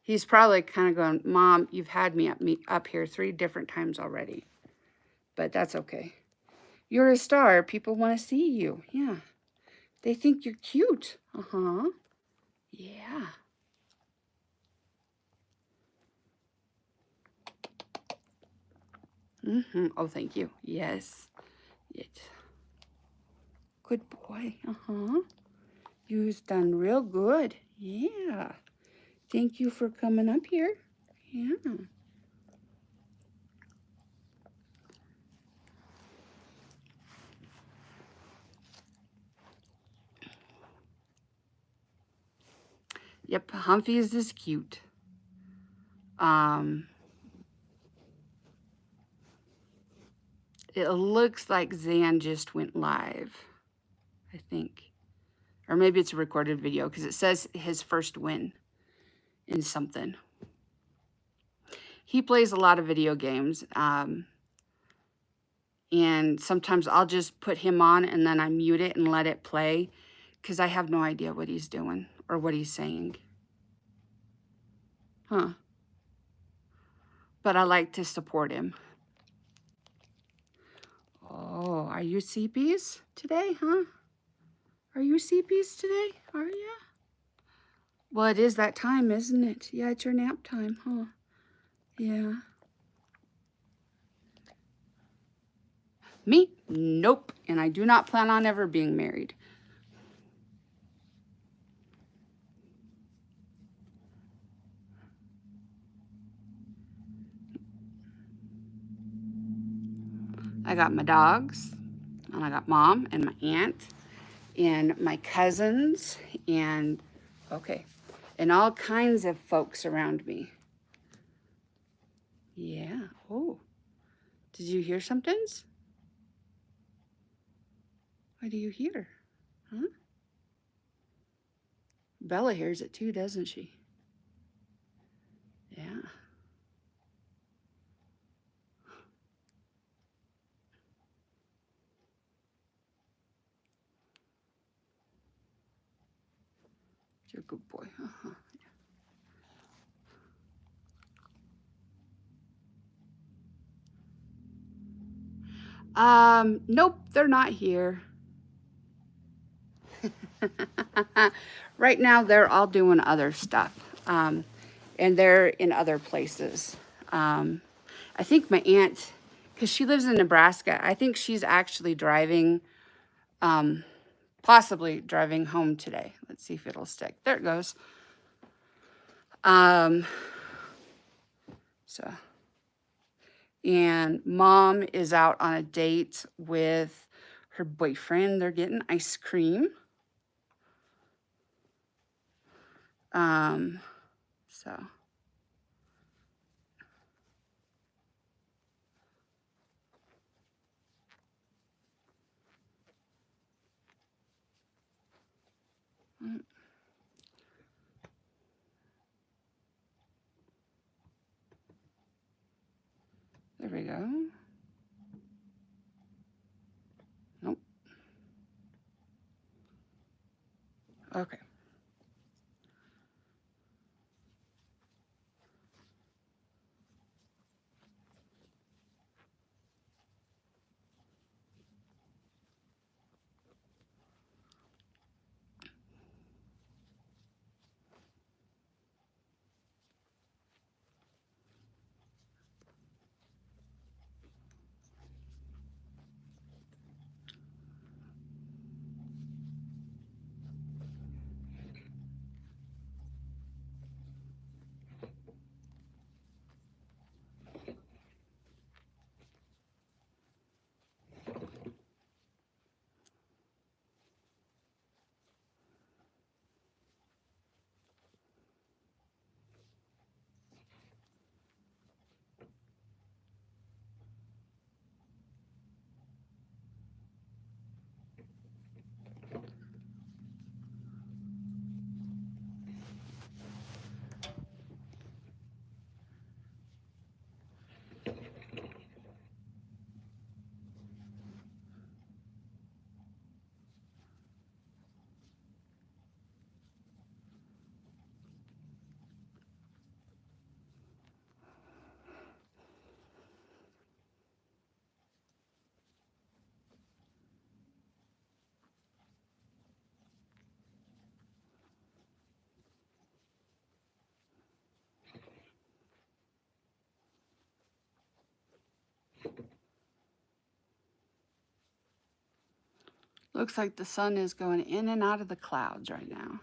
He's probably kind of going, Mom, you've had me up here 3 different times already. But that's okay. You're a star. People want to see you. Yeah. They think you're cute. Uh-huh. Yeah. Oh, thank you. Yes. Yes. Good boy. Uh-huh. You've done real good. Yeah. Thank you for coming up here. Yeah. Yep, Humphreys is cute. It looks like Zan just went live, I think. Or maybe it's a recorded video because it says his first win in something. He plays a lot of video games. And sometimes I'll just put him on and then I mute it and let it play because I have no idea what he's doing or what he's saying. Huh. But I like to support him. Oh, are you CPs today, huh? Are you CPs today? Are you? Well, it is that time, isn't it? Yeah, it's your nap time, huh? Yeah. Me? Nope. And I do not plan on ever being married. I got my dogs, and I got Mom and my aunt and my cousins and, okay, and all kinds of folks around me. Yeah. Oh, did you hear somethings? What do you hear? Huh? Bella hears it too, doesn't she? Yeah. You're a good boy. Uh-huh. Nope, they're not here. Right now, they're all doing other stuff. And they're in other places. I think my aunt, because she lives in Nebraska, I think she's actually driving, possibly driving home today. Let's see if it'll stick. There it goes. And Mom is out on a date with her boyfriend. They're getting ice cream. So. There we go. Nope. Okay. Looks like the sun is going in and out of the clouds right now.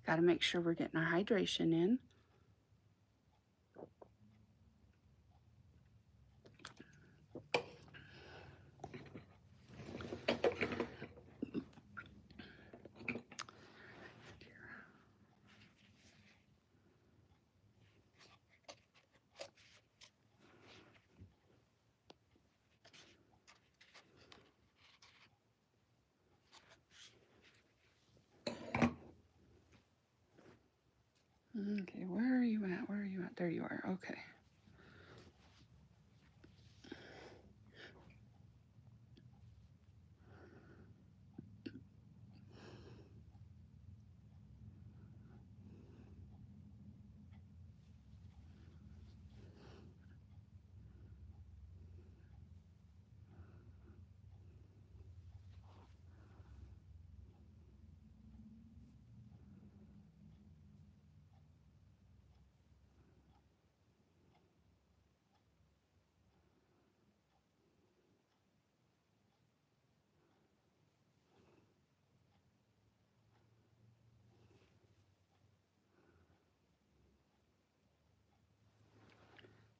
Got to make sure we're getting our hydration in. Okay, where are you at? Where are you at? There you are. Okay.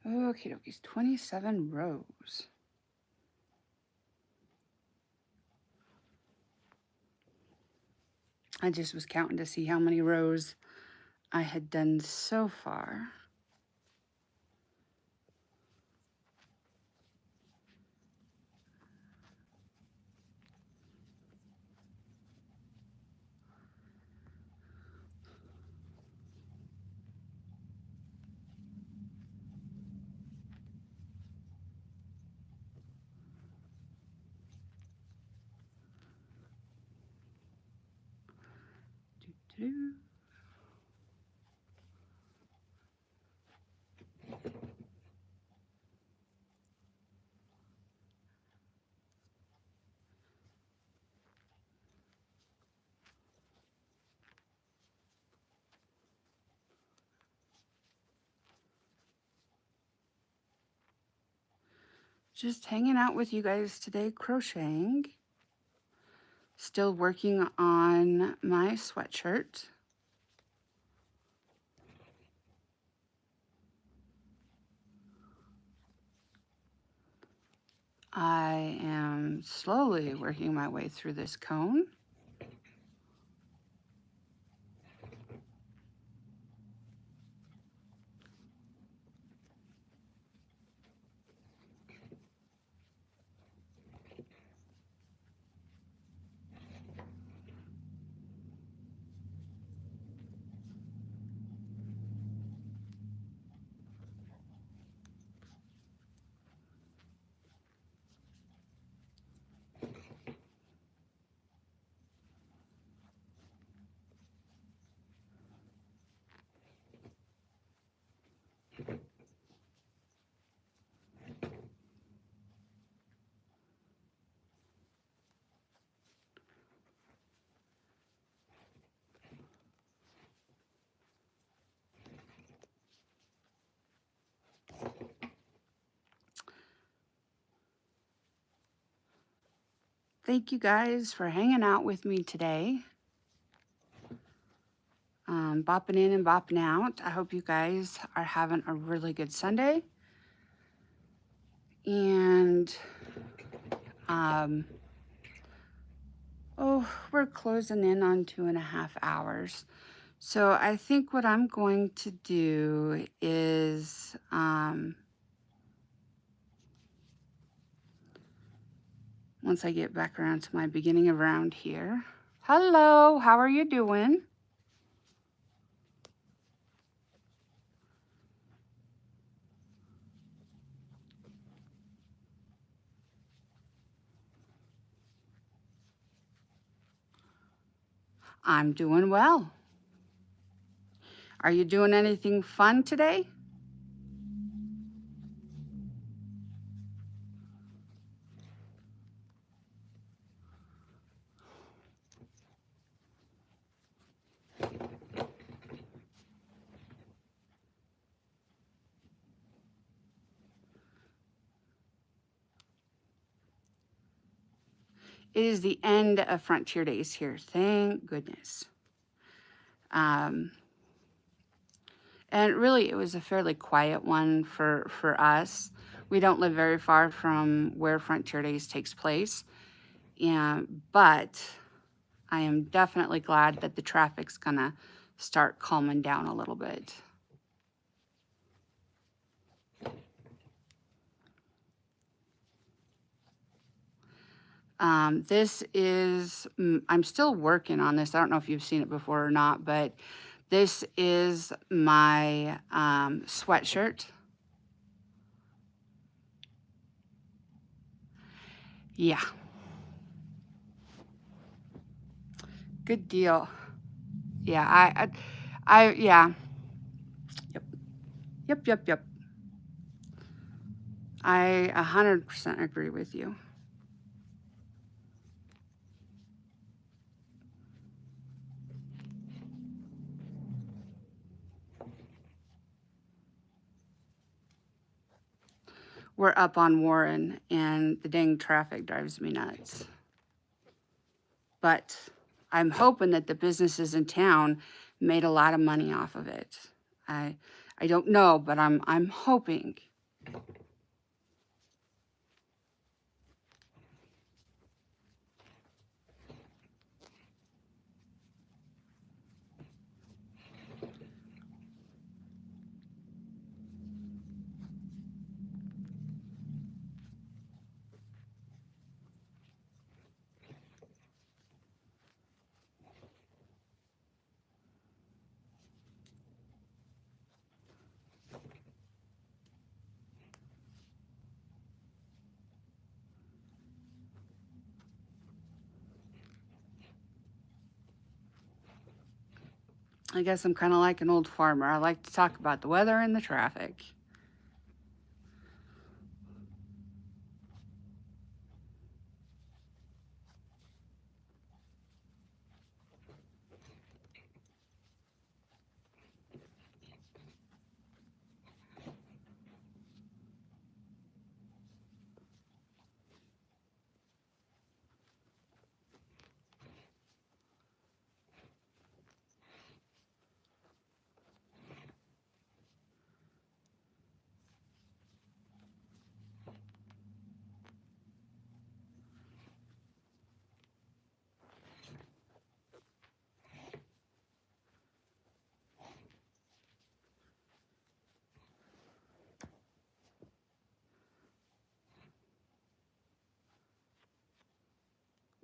Okay, dokies, 27 rows. I just was counting to see how many rows I had done so far. Doo-doo. Just hanging out with you guys today, crocheting. Still working on my sweatshirt. I am slowly working my way through this cone. Thank you guys for hanging out with me today. Bopping in and bopping out. I hope you guys are having a really good Sunday. And, oh, we're closing in on 2.5 hours. So I think what I'm going to do is, once I get back around to my beginning of round here. Hello, how are you doing? I'm doing well. Are you doing anything fun today? It is the end of Frontier Days here, thank goodness. And really, it was a fairly quiet one for us. We don't live very far from where Frontier Days takes place, but I am definitely glad that the traffic's gonna start calming down a little bit. This is, I'm still working on this. I don't know if you've seen it before or not, but this is my sweatshirt. Yeah. Good deal. Yeah, yeah. Yep. I 100% agree with you. We're up on Warren, and the dang traffic drives me nuts. But I'm hoping that the businesses in town made a lot of money off of it. I don't know, but I'm hoping. I guess I'm kind of like an old farmer. I like to talk about the weather and the traffic.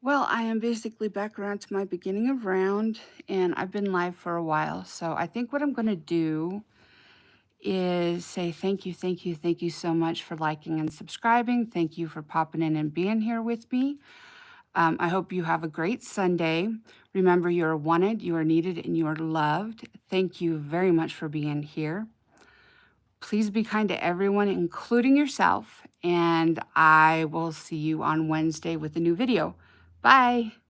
Well, I am basically back around to my beginning of round, and I've been live for a while. So I think what I'm going to do is say thank you, thank you, thank you so much for liking and subscribing. Thank you for popping in and being here with me. I hope you have a great Sunday. Remember, you are wanted, you are needed, and you are loved. Thank you very much for being here. Please be kind to everyone, including yourself, and I will see you on Wednesday with a new video. Bye.